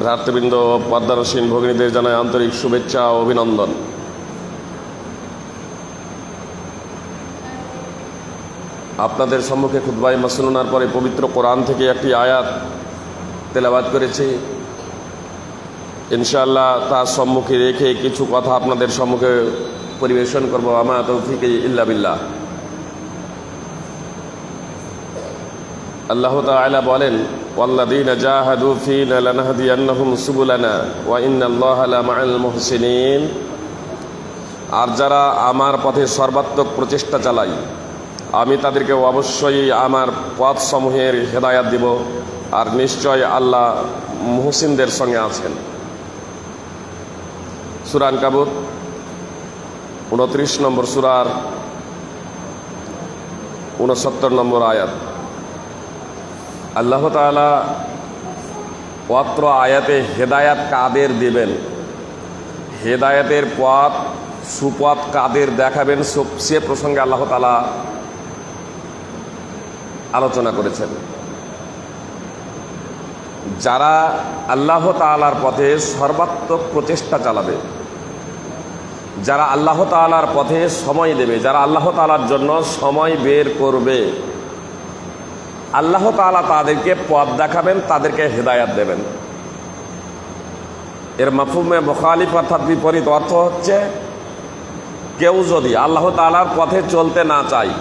ভ্রাতৃবৃন্দ ও পদ্মারসীন ভগিনীদের জানায় আন্তরিক শুভেচ্ছা ও অভিনন্দন। আপনাদের সম্মুখে খুতবায়ে মাসনুনার পরে পবিত্র কোরআন থেকে একটি আয়াত তেলাওয়াত করেছি। ইনশাআল্লাহ তার সম্মুখে রেখে কিছু কথা আপনাদের সম্মুখে পরিবেশন করব। আমা তৌফিক ইল্লা বিল্লাহ। আল্লাহ তাআলা বলেন, ওয়াল্লাযীনা জাহাদু ফীনা লানাহদিয়ান্নাহুম সুবুলানা ওয়া ইন্নাল্লাহা লামাআল মুহসিনিন। আর যারা আমার পথে সর্বাত্মক প্রচেষ্টা চালায়, আমি তাদেরকে অবশ্যই আমার পথসমূহের হেদায়াত দিব, আর নিশ্চয় আল্লাহ মুহসিনদের সঙ্গে আছেন। সূরা আনকাবুত 29 নম্বর সূরার 69 নম্বর আয়াত। আল্লাহ তাআলা অত্র আয়াতে হেদায়াত কাদের দেবেন, হেদায়াতের পথ সুপথ কাদের দেখাবেন, সে প্রসঙ্গে আল্লাহ তাআলা আলোচনা করেছেন। যারা আল্লাহ তাআলার পথে সর্বাত্মক প্রচেষ্টা চালাবে, যারা আল্লাহ তাআলার পথে সময় দেবে, যারা আল্লাহ তাআলার জন্য সময় বের করবে, আল্লাহ তাআলা তাদেরকে পথ দেখাবেন, তাদেরকে হেদায়াত দেবেন। এর মাফহুমে মুখালিফ অর্থাৎ বিপরীত অর্থ হচ্ছে, কেউ যদি আল্লাহ তাআলার পথে চলতে না চায়,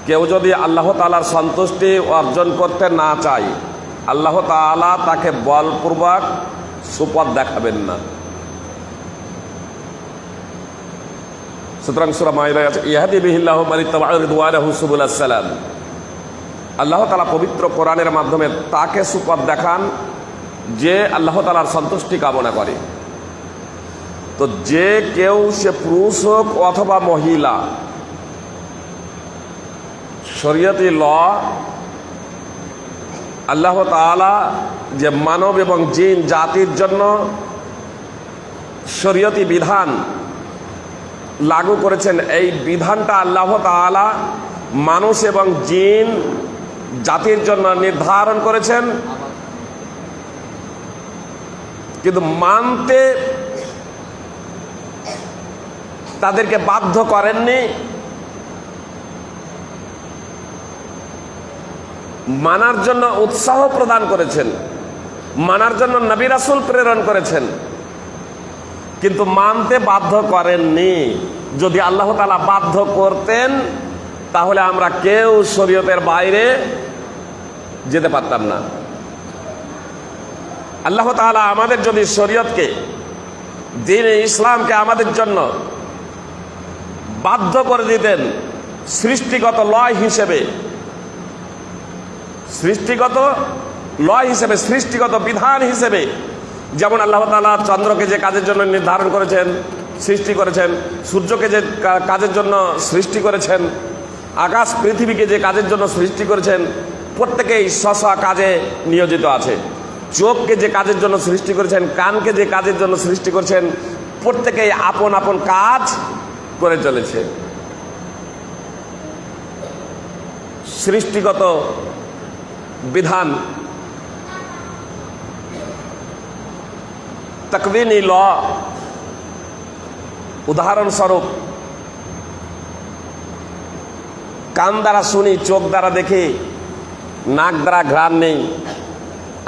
কেউ যদি আল্লাহ তাআলার সন্তুষ্টি অর্জন করতে না চায়, আল্লাহ তাআলা তাকে বলপূর্বক সুপথ দেখাবেন না। সুতরাং সূরা মাইদায় আছে, ইয়াহদি বিহিল্লাহু মান ইত্তাবা'a রিদওয়ানাহু সুবুলাস সালাম। আল্লাহ তাআলা পবিত্র কোরআনের মাধ্যমে তাকে সুপথ দেখান যে আল্লাহ তাআলার সন্তুষ্টি কামনা করে। তো যে কেউ, সে পুরুষ হোক অথবা মহিলা, শরীয়তি ল আল্লাহ তাআলা যে মানব এবং জিন জাতির জন্য শরীয়তি বিধান লাগু করেছেন, এই বিধানটা আল্লাহ তাআলা মানুষ এবং জিন জাতির জন্য নির্ধারণ করেছেন, কিন্তু মানতে তাদেরকে বাধ্য করেননি। মানার জন্য উৎসাহ প্রদান করেছেন, মানার জন্য নবী রাসূল প্রেরণ করেছেন, কিন্তু মানতে বাধ্য করেননি। যদি আল্লাহ তাআলা বাধ্য করতেন, তাহলে আমরা কেউ শরীয়তের বাইরে যেতে পারতাম না। আল্লাহ তাআলা আমাদের যদি শরীয়তকে, দ্বীনে ইসলামকে আমাদের জন্য বাধ্য করে দিতেন সৃষ্টিগত লয় হিসেবে, সৃষ্টিগত লয় হিসেবে, সৃষ্টিগত বিধান হিসেবে, যেমন আল্লাহ তাআলা চন্দ্রকে যে কাজের জন্য নির্ধারণ করেছেন, সৃষ্টি করেছেন, সূর্যকে যে কাজের জন্য সৃষ্টি করেছেন, আকাশ পৃথিবীকে যে কাজের জন্য সৃষ্টি করেছেন, প্রত্যেকেই স্ব কাজে নিয়োজিত আছে। চোখকে যে কাজের জন্য সৃষ্টি করেছেন, কানকে যে কাজের জন্য সৃষ্টি করেছেন, প্রত্যেকেই আপন আপন কাজ করে চলেছে। সৃষ্টিগত বিধান, তাকওয়িনী ল। উদাহরণস্বরূপ, কান দ্বারা শুনি, চোখ দ্বারা দেখি, নাক দ্বারা ঘ্রাণ নেই।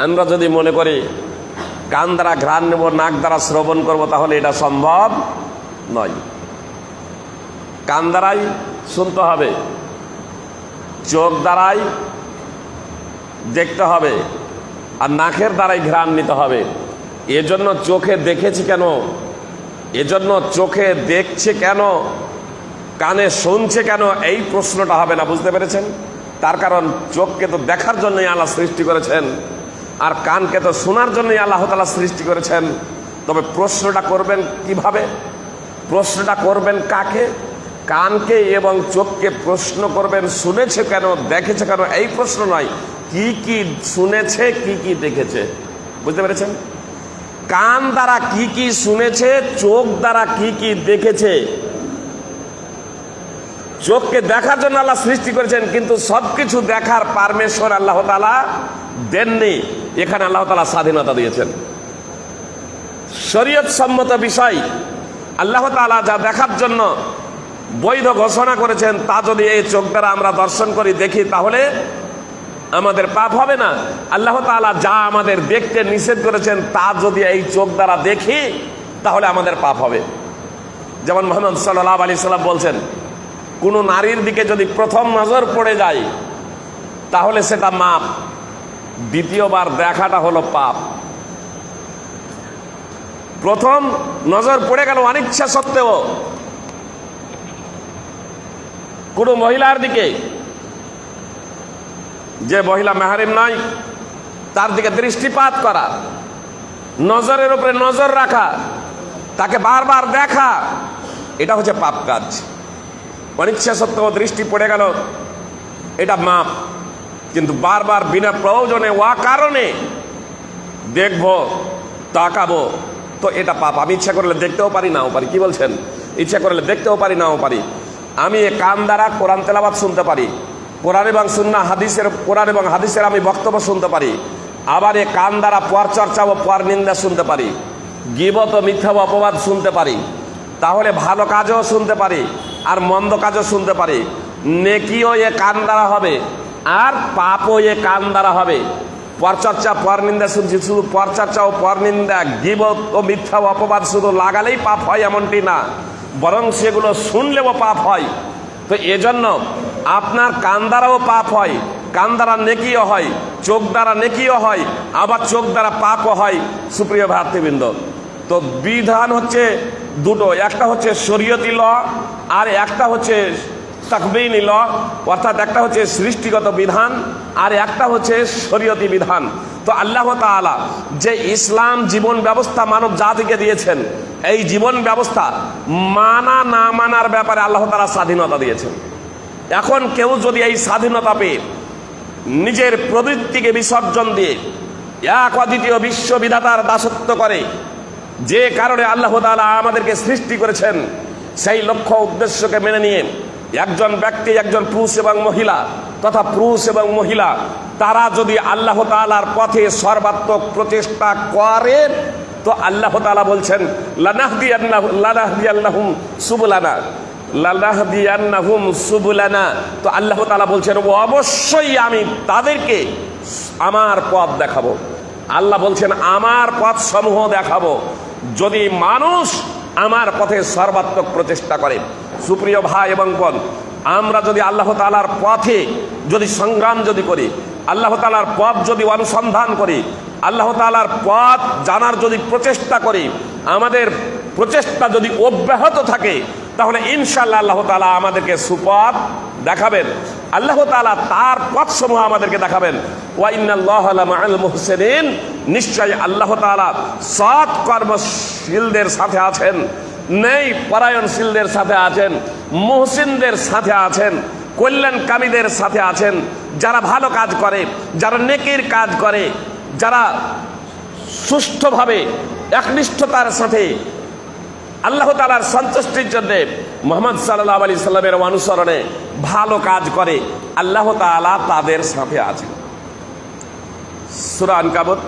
আমরা যদি মনে করি কান দ্বারা ঘ্রাণ নেব, নাক দ্বারা শ্রবণ করব, তাহলে এটা সম্ভব নয়। কান দ্বারাই শুনতে হবে, চোখ দ্বারাই দেখতে হবে, আর নাকের দ্বারাই ঘ্রাণ নিতে হবে। এজন্য চোখে দেখেছি কেন, এজন্য চোখে দেখছে কেন, কানে শুনছে কেন, এই প্রশ্নটা হবে না। বুঝতে পেরেছেন? তার কারণ চোখকে তো দেখার জন্যই আল্লাহ সৃষ্টি করেছেন, আর কানকে তো শোনার জন্যই আল্লাহ তাআলা সৃষ্টি করেছেন। তবে প্রশ্নটা করবেন কিভাবে? প্রশ্নটা করবেন কাকে? কানকে এবং চোখকে প্রশ্ন করবেন, শুনেছে কেন, দেখেছে কেন, এই প্রশ্ন নয়, কি কি শুনেছে, কি কি দেখেছে। বুঝতে পেরেছেন? কান দ্বারা কি কি শুনেছে, চোখ দ্বারা কি কি দেখেছে। চোখকে দেখার জন্য আল্লাহ সৃষ্টি করেছেন, কিন্তু সবকিছু দেখার পারমিশন আল্লাহ তাআলা দেননি। এখানে আল্লাহ তাআলা স্বাধীনতা দিয়েছেন। শরীয়ত সম্মত বিষয় আল্লাহ তাআলা যা দেখার জন্য বৈধ ঘোষণা করেছেন, তা যদি এই চোখ দ্বারা আমরা দর্শন করি, দেখি, তাহলে আমাদের পাপ হবে না। আল্লাহ তাআলা যা আমাদের দেখতে নিষেধ করেছেন, তা যদি এই চোখ দ্বারা দেখি, তাহলে আমাদের পাপ হবে। যেমন মুহাম্মদ সাল্লাল্লাহু আলাইহি সাল্লাম বলছেন, কোনো নারীর দিকে যদি প্রথম নজর পড়ে যায়, তাহলে সেটা মাপ, দ্বিতীয়বার দেখাটা হলো পাপ। প্রথম নজর পড়ে গেল অনিচ্ছা সত্ত্বেও কোনো মহিলার দিকে, যে মহিলা মাহরিম নয়, তার দিকে দৃষ্টিপাত করা, নজরের উপরে নজর রাখা, তাকে বারবার দেখা, এটা হচ্ছে পাপ কাজ। অনিচ্ছা সত্ত্বেও দৃষ্টি পড়ে গেল, এটা মাপ। কিন্তু বারবার বিনা প্রয়োজনে কারণে দেখবো, তাকাবো, তো এটা পাপ। আমি ইচ্ছা করলে দেখতেও পারি, নাও পারি। কি বলছেন? ইচ্ছা করলে দেখতেও পারি, নাও পারি। আমি এ কান দ্বারা কোরআন তেলাওয়াত শুনতে পারি, কোরআন এবং সুন্নাহ কোরআন এবং হাদিসের আমি বক্তব্য শুনতে পারি। আবার এ কান দ্বারা পর চর্চা ও পর নিন্দা শুনতে পারি, গীবত ও মিথ্যা অপবাদ শুনতে পারি। তাহলে ভালো কাজও শুনতে পারি আর মন্দ কাজও শুনতে পারি। নেকিও এ কান দ্বারা হবে আর পাপও এ কান দ্বারা হবে। পরচর্চা পর নিন্দা শুনছি, শুধু পরচর্চা ও পর নিন্দা, গীবত ও মিথ্যা অপবাদ শুধু লাগালেই পাপ হয় এমনটি না, বরং সেগুলো শুনলেও পাপ হয়। তো এজন্য আপনার কান দ্বারাও পাপ হয়, কান দ্বারা নেকিও হয়, চোখ দ্বারা নেকিও হয়, আবার চোখ দ্বারা পাপও হয়। সুপ্রিয় ভাতৃবৃন্দ, তো বিধান হচ্ছে দুটো, একটা হচ্ছে শরীয়তি ল আর একটা হচ্ছে তাকবীনী ল, অর্থাৎ একটা হচ্ছে সৃষ্টিগত বিধান আর একটা হচ্ছে শরীয়তি বিধান। তো আল্লাহ তাআলা যে ইসলাম জীবন ব্যবস্থা মানব জাতিকে দিয়েছেন, এই জীবন ব্যবস্থা মানা না মানার ব্যাপারে আল্লাহ তাআলা স্বাধীনতা দিয়েছেন। এখন কেউ যদি এই স্বাধীনতা পেয়ে নিজের প্রবৃত্তিকে বিসর্জন দিয়ে এক অদ্বিতীয় বিশ্ববিধাতার দাসত্ব করে, যে কারণে আল্লাহ তাআলা আমাদেরকে সৃষ্টি করেছেন, সেই লক্ষ্য উদ্দেশ্যকে মেনে নিয়ে একজন ব্যক্তি, একজন পুরুষ এবং মহিলা তথা পুরুষ এবং মহিলা, তারা যদি আল্লাহ তাআলার পথে সর্বাত্মক প্রচেষ্টা করে, তো আল্লাহ তাআলা বলছেন লানাহদিয়ান্নাহুম সুবুলানা। তো আল্লাহ তাআলা বলছেন অবশ্যই আমি তাদেরকে আমার পথ দেখাবো। আল্লাহ বলছেন আমার পথ সমূহ দেখাবো যদি মানুষ আমার পথে সর্বাত্মক প্রচেষ্টা করে। সুপ্রিয় ভাই এবং বোন, আমরা যদি আল্লাহ তাআলার পথে যদি সংগ্রাম যদি করি, আল্লাহ তাআলার পথ যদি অনুসন্ধান করি, আল্লাহ তাআলার পথ জানার যদি প্রচেষ্টা করি, আমাদের প্রচেষ্টা যদি অব্যাহত থাকে, তাহলে ইনশাআল্লাহ আল্লাহ তাআলা আমাদেরকে সুপথ দেখাবেন। আল্লাহ তাআলা তার পথসমূহ আমাদেরকে দেখাবেন। ওয়া ইন্নাল্লাহা লামাআল মুহসিনিন, নিশ্চয়ই আল্লাহ তাআলা সৎ কর্মশীলদের সাথে আছেন, নেই পরায়ণশীলদের সাথে আছেন, মুহসিনদের সাথে আছেন, কল্যাণকামীদের সাথে আছেন, যারা ভালো কাজ করে, যারা নেকির কাজ করে, যারা সুষ্ঠুভাবে একনিষ্ঠতার সাথে আল্লাহ তাআলার সন্তুষ্টির জন্য মুহাম্মদ সাল্লাল্লাহু আলাইহি সাল্লামের অনুসরণে ভালো কাজ করে, আল্লাহ তাআলা তাদের সাথে আছেন। সূরা আনকাবুত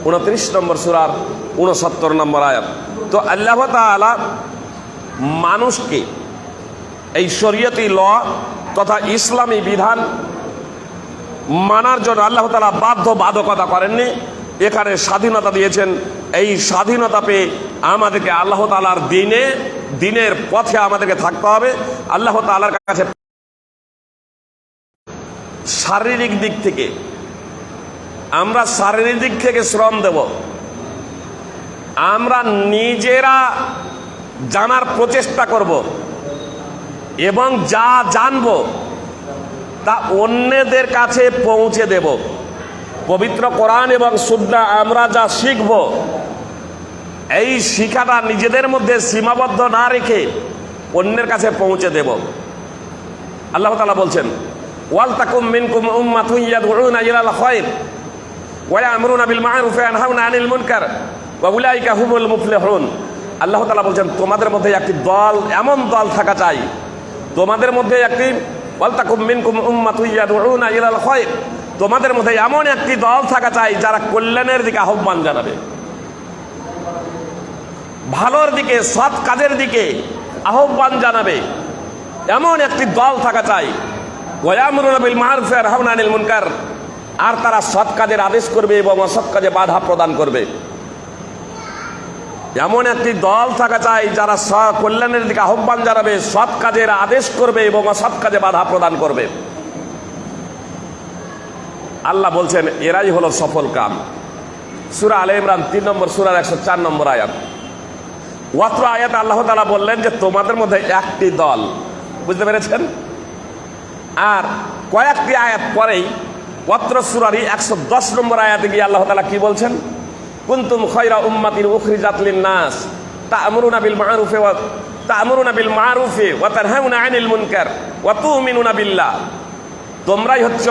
29 নম্বর সূরার 69 নম্বর আয়াত। তো আল্লাহ তাআলা মানুষকে এই শরীয়তি ল তথা ইসলামী বিধান মানার জন্য আল্লাহ তাআলা বাধ্যবাধকতা করেননি, এখানে স্বাধীনতা দিয়েছেন। এই স্বাধীনতা পেয়ে আমাদেরকে আল্লাহ তাআলার দিনের পথে আমাদেরকে থাকতে হবে। আল্লাহ তাআলার কাছে শারীরিক দিক থেকে আমরা শারীরিক দিক থেকে শ্রম দেব, আমরা নিজেরা জানার প্রচেষ্টা করব এবং যা জানবো তা অন্যদের কাছে পৌঁছে দেব। পবিত্র কোরআন এবং সুন্নাহ আমরা যা শিখব, এই শিক্ষাটা নিজেদের মধ্যে সীমাবদ্ধ না রেখে অন্যের কাছে পৌঁছে দেব। আল্লাহ তাআলা বলছেন ওয়াল তাকুম মিনকুম উম্মাতুন ইয়াদউনা ইলাল খায়র ওয়া ইয়ামুরুনা বিল মা'রুফ ওয়া ইয়ানহাউনা আনিল মুনকার ওয়া উলাইকা হুমুল মুফলিহুন। আল্লাহ তাআলা বলছেন তোমাদের মধ্যে একটি দল, এমন দল থাকা চাই, তোমাদের মধ্যে একটি ওয়াল তাকুম মিনকুম উম্মাতুন ইয়াদউনা ইলাল খায়র, তোমাদের মধ্যে এমন একটি দল থাকা চাই যারা কল্যাণের দিকে আহ্বান জানাবে। ভালোর দিকে, সৎ কাজের দিকে আহ্বান জানাবে এমন একটি দল থাকা চাই। ওয়ায়ামুরুনা বিল মারুফি ওয়া ইয়ানহাউনা আনিল মুনকার, আর তারা সৎ কাজের আদেশ করবে এবং অসৎ কাজে বাধা প্রদান করবে। এমন একটি দল থাকা চাই যারা কল্যাণের দিকে আহ্বান জানাবে, সৎ কাজের আদেশ করবে এবং অসৎ কাজে বাধা প্রদান করবে। আল্লাহ বলছেন এরাই হলো সফল কাম। সূরা আলে ইমরান 3 নম্বর সূরার 104 নম্বর আয়াত। ওয়াত্র আয়াত আল্লাহ তাআলা বললেন যে তোমাদের মধ্যে একটি দল, বুঝতে পেরেছেন? আর কয়েকটি আয়াত পরেই ওয়াত্র সূরারই 110 নম্বর আয়াতে গিয়ে আল্লাহ তাআলা কি বলছেন? কুনতুম খায়রা উম্মাতিন উখরিজাত লিন-নাস তা'মুরুনা বিল মারুফি ওয়া তানহাউনা আনিল মুনকার ওয়া তু'মিনুনা বিল্লাহ। তোমরাই হচ্ছে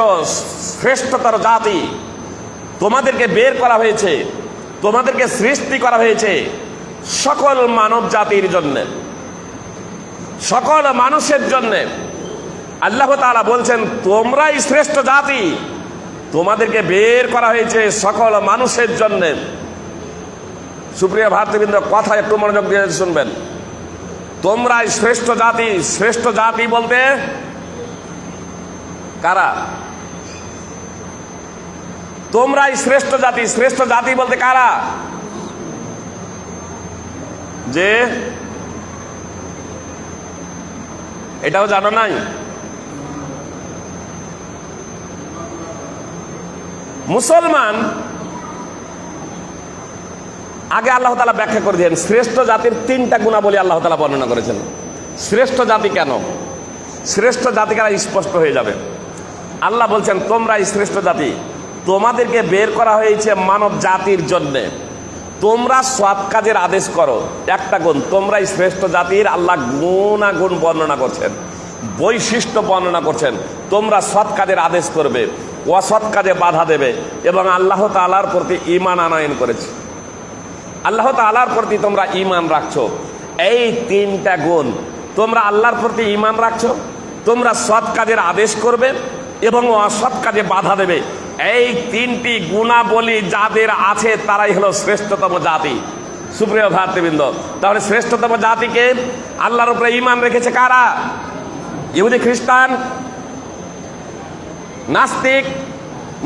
শ্রেষ্ঠতর জাতি, তোমাদেরকে বের করা হয়েছে, তোমাদেরকে সৃষ্টি করা হয়েছে সকল মানব জাতির জন্য, সকল মানুষের জন্য। আল্লাহ তাআলা বলছেন তোমরাই শ্রেষ্ঠ জাতি, তোমাদেরকে বের করা হয়েছে সকল মানুষের জন্য। সুপ্রিয় ভাতৃবৃন্দ, কথা একটু মনোযোগ দিয়ে শুনবেন। তোমরাই শ্রেষ্ঠ জাতি। শ্রেষ্ঠ জাতি বলতে কারা? তোমরাই শ্রেষ্ঠ জাতি। শ্রেষ্ঠ জাতি বলতে কারা? যে এটাও জানো নাই? মুসলমান। আগে আল্লাহ তাআলা ব্যাখ্যা করে দিয়েছেন শ্রেষ্ঠ জাতির 3টা গুণাবলী আল্লাহ তাআলা বর্ণনা করেছেন। শ্রেষ্ঠ জাতি কেন? শ্রেষ্ঠ জাতি কারা স্পষ্ট হয়ে যাবে। আল্লাহ বলছেন তোমরাই শ্রেষ্ঠ জাতি, তোমাদেরকে বের করা হয়েছে মানব জাতির জন্যে, তোমরা সৎ কাজের আদেশ করো। একটা গুণ, তোমরাই শ্রেষ্ঠ জাতির আল্লাহ গুণাগুণ বর্ণনা করছেন, বৈশিষ্ট্য বর্ণনা করছেন। তোমরা সৎ কাজের আদেশ করবে, অসৎ কাজে বাধা দেবে এবং আল্লাহ তাআলার প্রতি ঈমান আনয়ন করেছে। আল্লাহ তাআলার প্রতি তোমরা ঈমান রাখছো। এই 3টা গুণ, তোমরা আল্লাহর প্রতি ঈমান রাখছো, তোমরা সৎ কাজের আদেশ করবে এবং অসৎ কাজে বাধা দেবে। এই 3টি গুণাবলী যাদের আছে তারাই হলো শ্রেষ্ঠতম জাতি। সুপ্রিয় ভাতৃবৃন্দ, তাহলে শ্রেষ্ঠতম জাতিকে আল্লাহর উপরে ঈমান রেখেছে কারা? ইহুদি, খ্রিস্টান, নাস্তিক,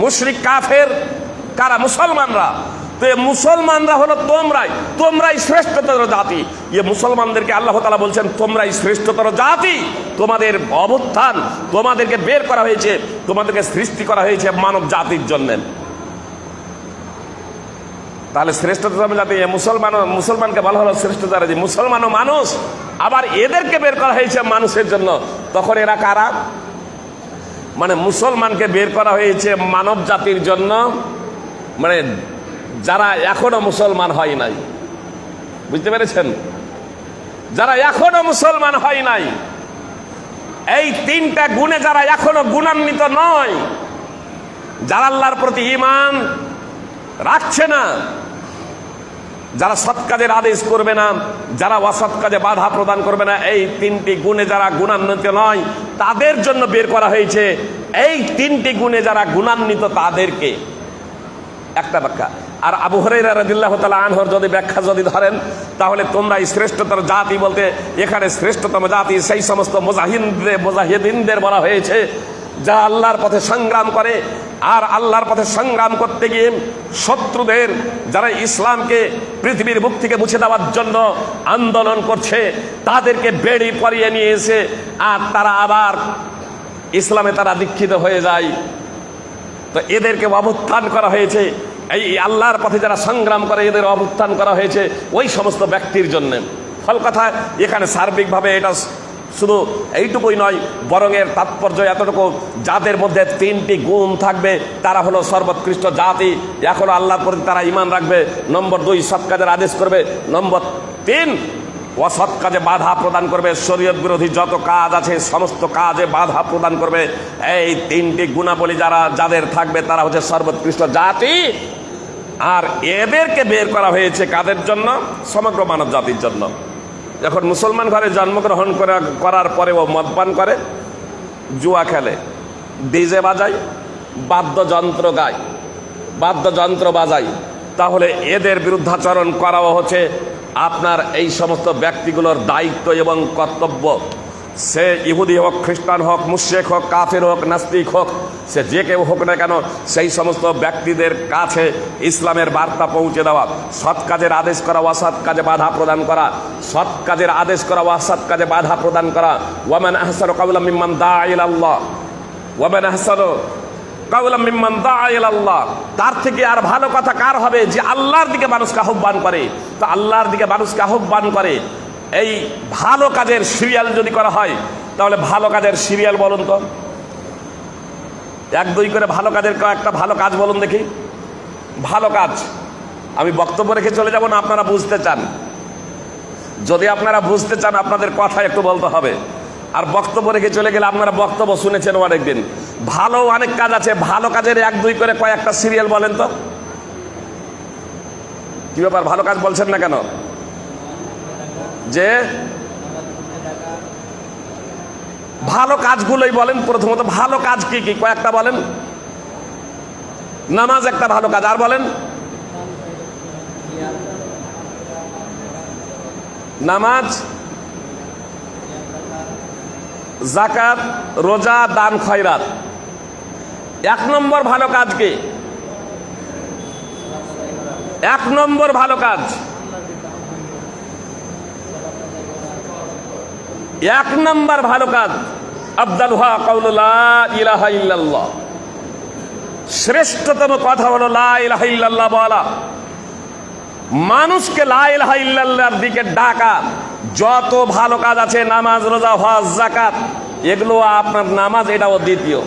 মুশরিক, কাফের। কারা? মুসলমানরা। তো মুসলমানরা হলো তোমরাই শ্রেষ্ঠতর জাতি। মুসলমানদেরকে আল্লাহ তাআলা বলছেন তোমরাই শ্রেষ্ঠতর জাতি, তোমাদের অবস্থান, তোমাদেরকে বের করা হয়েছে, তোমাদেরকে সৃষ্টি করা হয়েছে মানব জাতির জন্য। তাহলে শ্রেষ্ঠতম জাতি মুসলমানকে বলা হলো শ্রেষ্ঠ জাতি। মুসলমানও মানুষ, আবার এদেরকে বের করা হয়েছে মানুষের জন্য। তখন এরা কারা? মানে মুসলমানকে বের করা হয়েছে মানব জাতির জন্য, মানে যারা এখনো মুসলমান হয় নাই। বুঝতে পেরেছেন? যারা এখনো মুসলমান হয় নাই, এই 3টা গুণে যারা এখনো গুণান্বিত নয়, যারা আল্লাহর প্রতি ঈমান রাখছে না, যারা সৎ কাজের আদেশ করবে না, যারা অসৎ কাজে বাধা প্রদান করবে না, এই 3টি গুণে যারা গুণান্বিত নয় তাদের জন্য বের করা হয়েছে। এই 3টি গুণে যারা গুণান্বিত তাদেরকে। একটা ব্যাখ্যা। আর আবু হুরায়রা রাদিয়াল্লাহু তাআলা আনহুর যদি ব্যাখ্যা যদি ধরেন, তাহলে তোমরাই শ্রেষ্ঠতর জাতি বলতে এখানে শ্রেষ্ঠতম জাতি সেই সমস্ত মুজাহিদিনদের বলা হয়েছে যারা আল্লাহর পথে সংগ্রাম করে। আর আল্লাহর পথে সংগ্রাম করতে গিয়ে শত্রুদের, যারা ইসলামকে পৃথিবীর বুক থেকে মুছে দেওয়ার জন্য আন্দোলন করছে, তাদেরকে বেড়ি পরিয়ে নিয়ে এসে আর তারা আবার ইসলামে তারা দীক্ষিত হয়ে যায়। তো এদেরকে অবস্থান করা হয়েছে, এই আল্লাহর পথে যারা সংগ্রাম করে এদের অবস্থান করা হয়েছে ওই সমস্ত ব্যক্তির জন্য। ফল কথা এখানে সার্বিকভাবে এটা শুধু এইটুকুই নয়, বরং এর তাৎপর্য এতটুকু, যাদের মধ্যে 3টি গুণ থাকবে তারা হলো সর্বোৎকৃষ্ট জাতি। এখনো আল্লাহর প্রতি তারা ঈমান রাখবে। নম্বর 2, সৎ কাজের আদেশ করবে। নম্বর 3, অসৎ কাজে বাধা প্রদান করবে। শরীয়ত বিরোধী যত কাজ আছে সমস্ত কাজে বাধা প্রদান করবে। এই 3টি গুণাবলী যাদের থাকবে তারা হচ্ছে সর্বোৎকৃষ্ট জাতি। আর এদেরকে বের করা হয়েছে কাদের জন্য? সমগ্র মানব জাতির জন্য। এখন মুসলমান ঘরে জন্মগ্রহণ করার পরেও মদপান করে, জুয়া খেলে, ডিজে বাজায়, বাদ্যযন্ত্র গায়, বাদ্যযন্ত্র বাজায়, তাহলে এদের বিরুদ্ধাচরণ করাও হচ্ছে আপনার এই সমস্ত ব্যক্তিগুলোর দায়িত্ব এবং কর্তব্য, সে ইহুদি হোক, খ্রিস্টান হোক, মুশরিক হোক, কাফের হোক, নাস্তিক হোক, সে যে কেউ হোক না কেন, সেই সমস্ত ব্যক্তিদের কাছে ইসলামের বার্তা পৌঁছে দেওয়া, সৎ কাজের আদেশ করা, অসৎ কাজে বাধা প্রদান করা, সৎ কাজের আদেশ করা, অসৎ কাজে বাধা প্রদান করা। ওয়ামান আহসানু কাওলাম মিম্মান দাআ ইলাল্লাহ, ওয়ামান আহসানু কাওলাম মিম্মান দাআ ইলাল্লাহ। তার থেকে আর ভালো কথা কার হবে যে আল্লাহর দিকে মানুষকে আহ্বান করে? তো আল্লাহর দিকে মানুষকে আহ্বান করে, এই ভালো কাজের সিরিয়াল যদি করা হয়, তাহলে ভালো কাজের সিরিয়াল বলুন তো, এক দুই করে ভালো কাজের একটা ভালো কাজ বলুন দেখি। ভালো কাজ আমি বক্তব্য রেখে চলে যাব না, আপনারা বুঝতে চান? যদি আপনারা বুঝতে চান আপনাদের কথা একটু বলতে হবে, আর বক্তব্য রেখে চলে গেলে আপনারা বক্তব্য শুনেছেন অনেকদিন। ভালো অনেক কাজ আছে, ভালো কাজের এক দুই করে কয়েকটা সিরিয়াল বলেন তো। কি ব্যাপার, ভালো কাজ বলছেন না কেন? যে ভালো কাজগুলোই বলেন। প্রথমত ভালো কাজ কি কি কয়েকটা বলেন। নামাজ একটা ভালো কাজ, আর বলেন। নামাজ, যাকাত, রোজা, দান, খয়রাত। এক নম্বর ভালো কাজ কি? এক নম্বর ভালো কাজ, এক নম্বর ভালো কাজ আফদালুহা কাউলু লা ইলাহা ইল্লাল্লাহ। শ্রেষ্ঠতম কথা হলো লা ইলাহা ইল্লাল্লাহ বলা, মানুষকে লা ইলাহা ইল্লাল্লাহর দিকে ডাকা। যত ভালো কাজ আছে, নামাজ, রোজা, হজ, যাকাত, এগুলো আপনার নামাজ এটাও দ্বিতীয়।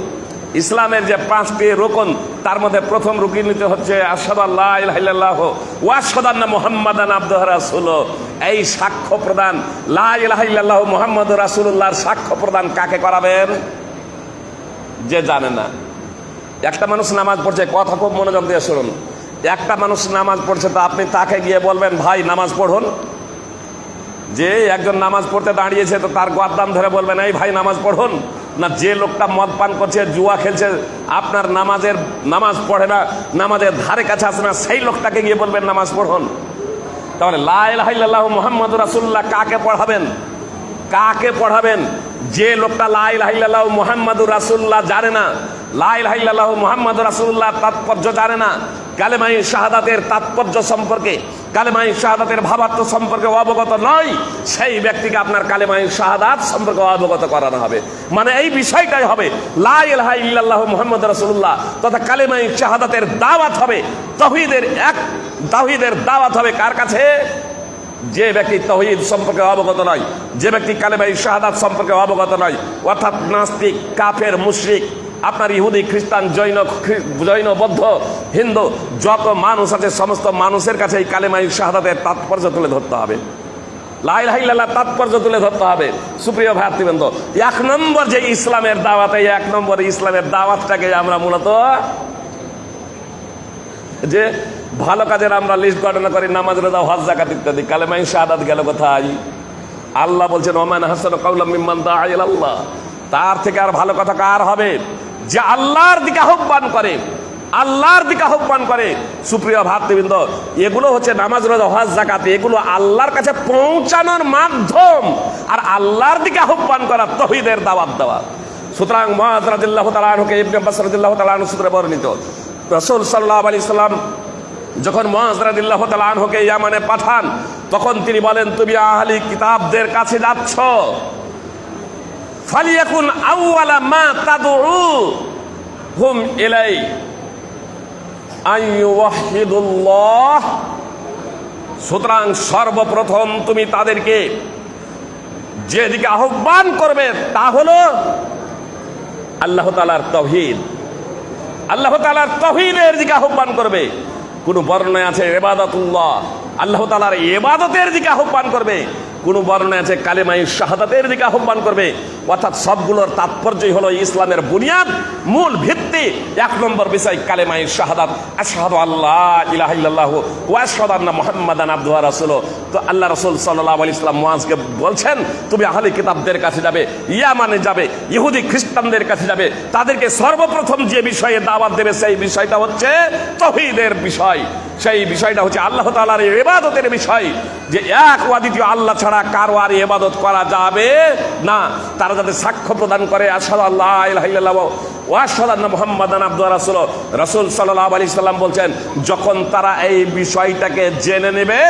ইসলামের যে 5টি রুকন, তার মধ্যে প্রথম রুকনটি হচ্ছে আশহাদু আল্লা ইলাহা ইল্লাল্লাহ ওয়া আশহাদু আন্না মুহাম্মাদান আবদুহু ওয়া রাসূলুহু। এই সাক্ষ্য প্রদান, লা ইলাহা ইল্লাল্লাহ মুহাম্মাদুর রাসূলুল্লাহর সাক্ষ্য প্রদান কাকে করাবেন? যে জানে না। একটা মানুষ নামাজ পড়ছে, কথা খুব মনোযোগ দিয়ে শুনুন। একটা মানুষ নামাজ পড়ছে, তো আপনি তাকে গিয়ে বলবেন ভাই নামাজ পড়ুন? যে একজন নামাজ পড়তে দাঁড়িয়েছে, তো তার গর্দান ধরে বলবেন এই ভাই নামাজ পড়ুন? না, যে লোকটা মদ পান করছে, জুয়া খেলছে, আপনার নামাজ পড়ে না, নামাজের ধারে কাছে আসে না, সেই লোকটাকে গিয়ে বলবেন নামাজ পড়ুন? তাহলে লা ইলাহা ইল্লাল্লাহু মুহাম্মাদুর রাসূলুল্লাহ কাকে পড়াবেন? কাকে পড়াবেন? যে লোকটা লা ইলাহা ইল্লাল্লাহু মুহাম্মাদুর রাসূলুল্লাহ জানে না, লা ইলাহা ইল্লাল্লাহু মুহাম্মাদুর রাসূলুল্লাহ তাৎপর্য জানে না, কালেমায়ে শাহাদাতের তাৎপর্য সম্পর্কে, কালেমায়ে শাহাদাতের ভাবার্থ সম্পর্কে অবগত নয়, সেই ব্যক্তিকে আপনার কালেমায়ে শাহাদাত সম্পর্কে অবগত করানো হবে। মানে এই বিষয়টাই হবে লা ইলাহা ইল্লাল্লাহু মুহাম্মাদুর রাসূলুল্লাহ তথা কালেমায়ে শাহাদাতের দাওয়াত হবে, তাওহীদের দাওয়াত হবে কার কাছে? যে ব্যক্তি তাওহীদ সম্পর্কে অবগত নয়, যে ব্যক্তি কালেমায়ে শাহাদাত সম্পর্কে অবগত নয়, অর্থাৎ নাস্তিক, কাফের, মুশরিক, আপনার ইহুদি, খ্রিস্টান, জৈন, বৌদ্ধ, হিন্দু যত মানুষ আছে, সমস্ত মানুষের কাছে এই কালেমায়ে শাহাদাতের তাৎপর্য তুলে ধরতে হবে, লা ইলাহা ইল্লাল্লাহ তাৎপর্য তুলে ধরতে হবে। সুপ্রিয় ভাতৃবৃন্দ, এক নম্বর যে ইসলামের দাওয়াত, এই এক নম্বর ইসলামের দাওয়াতটাকে আমরা মূলত যে ভালো কাজের আমরা লিস্ট গণনা করি, নামাজ, রোজা, হজ, যাকাত ইত্যাদি। কালেমায়ে শাহাদাত গেল কোথায়? আল্লাহ বলছেন ওমান আহসানু কাওলাম মিম্মান দাআ ইলাল্লাহ। তার থেকে আর ভালো কথা কার হবে? যে আল্লাহর দিকে আহ্বান করে, আল্লাহর দিকে আহ্বান করে। সুপ্রিয় ভাতৃবৃন্দ, এগুলো হচ্ছে নামাজ, রোজা, হজ, যাকাত, এগুলো আল্লাহর কাছে পৌঁছানোর মাধ্যম, আর আল্লাহর দিকে আহ্বান করা তাওহীদের দাওয়াত দেওয়া। সুতরাং মুআয রাদিয়াল্লাহু তাআলা আনহুকে ইবনে আব্বাস রাদিয়াল্লাহু তাআলা আনহু সূত্রে বর্ণিত, রাসূল সাল্লাল্লাহু আলাইহি সাল্লাম যখন মুআয রাদিয়াল্লাহু তাআলা আনহুকে ইয়ামানে পাঠান, তখন তিনি বলেন তুমি আহলি কিতাবদের কাছে যাচ্ছ, ফালিয়াকুন আউওয়ালা মা তাদউহুম ইলাই আইয়ুওয়াহিদুল্লাহ। সুতরাং সর্বপ্রথম তুমি তাদেরকে যেদিকে আহ্বান করবে তা হলো আল্লাহ তাআলার তাওহীদ, আল্লাহ তাআলার তাওহীদের দিকে আহ্বান করবে। কোন বর্ণনায় আছে ইবাদাতুল্লাহ, আল্লাহ তাআলার ইবাদতের দিকে আহ্বান করবে। কোন বর্ণনায় আছে কালেমায়ে শাহাদাতের দিকে আহ্বান করবে। অর্থাৎ সবগুলোর তাৎপর্যই হলো ইসলামের বুনিয়াদ, মূল ভিত্তি। এক নম্বর বিষয় কালেমায়ে শাহাদাত, আশহাদু আল্লা ইলাহা ইল্লাল্লাহু ওয়া আশহাদু আন্না মুহাম্মাদান আবদুহু ওয়া রাসূলুহু। তো আল্লাহ রাসূল সাল্লাল্লাহু আলাইহি ওয়াসাল্লাম মুআজকে বলছেন, তুমি আহলে কিতাবদের কাছে যাবে, ইয়ামানে যাবে, ইহুদি খ্রিস্টানদের কাছে যাবে, তাদেরকে সর্বপ্রথম যে বিষয়ে দাওয়াত দেবে সেই বিষয়টা হচ্ছে তাওহীদের বিষয়। সেই বিষয়টা হচ্ছে আল্লাহ তাআলার ইবাদতের বিষয়, যে এক ও দ্বিতীয় আল্লাহ ছাড়া কারো আর ইবাদত করা যাবে না। তারা যাতে সাক্ষ্য প্রদান করে আশহাদু আল্লা ইলাহা ইল্লাল্লাহ ওয়া আশহাদু আন্না মুহাম্মাদান আবদুহু ওয়া রাসূলুহু। রাসূল সাল্লাল্লাহু আলাইহি সাল্লাম বলছেন, যখন তারা এই বিষয়টাকে জেনে নেবে,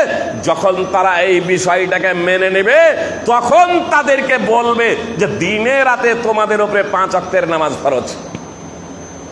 যখন তারা এই বিষয়টাকে মেনে নেবে, তখন তাদেরকে বলবে যে দিনে রাতে তোমাদের উপরে 5 ওয়াক্তের নামাজ ফরজ।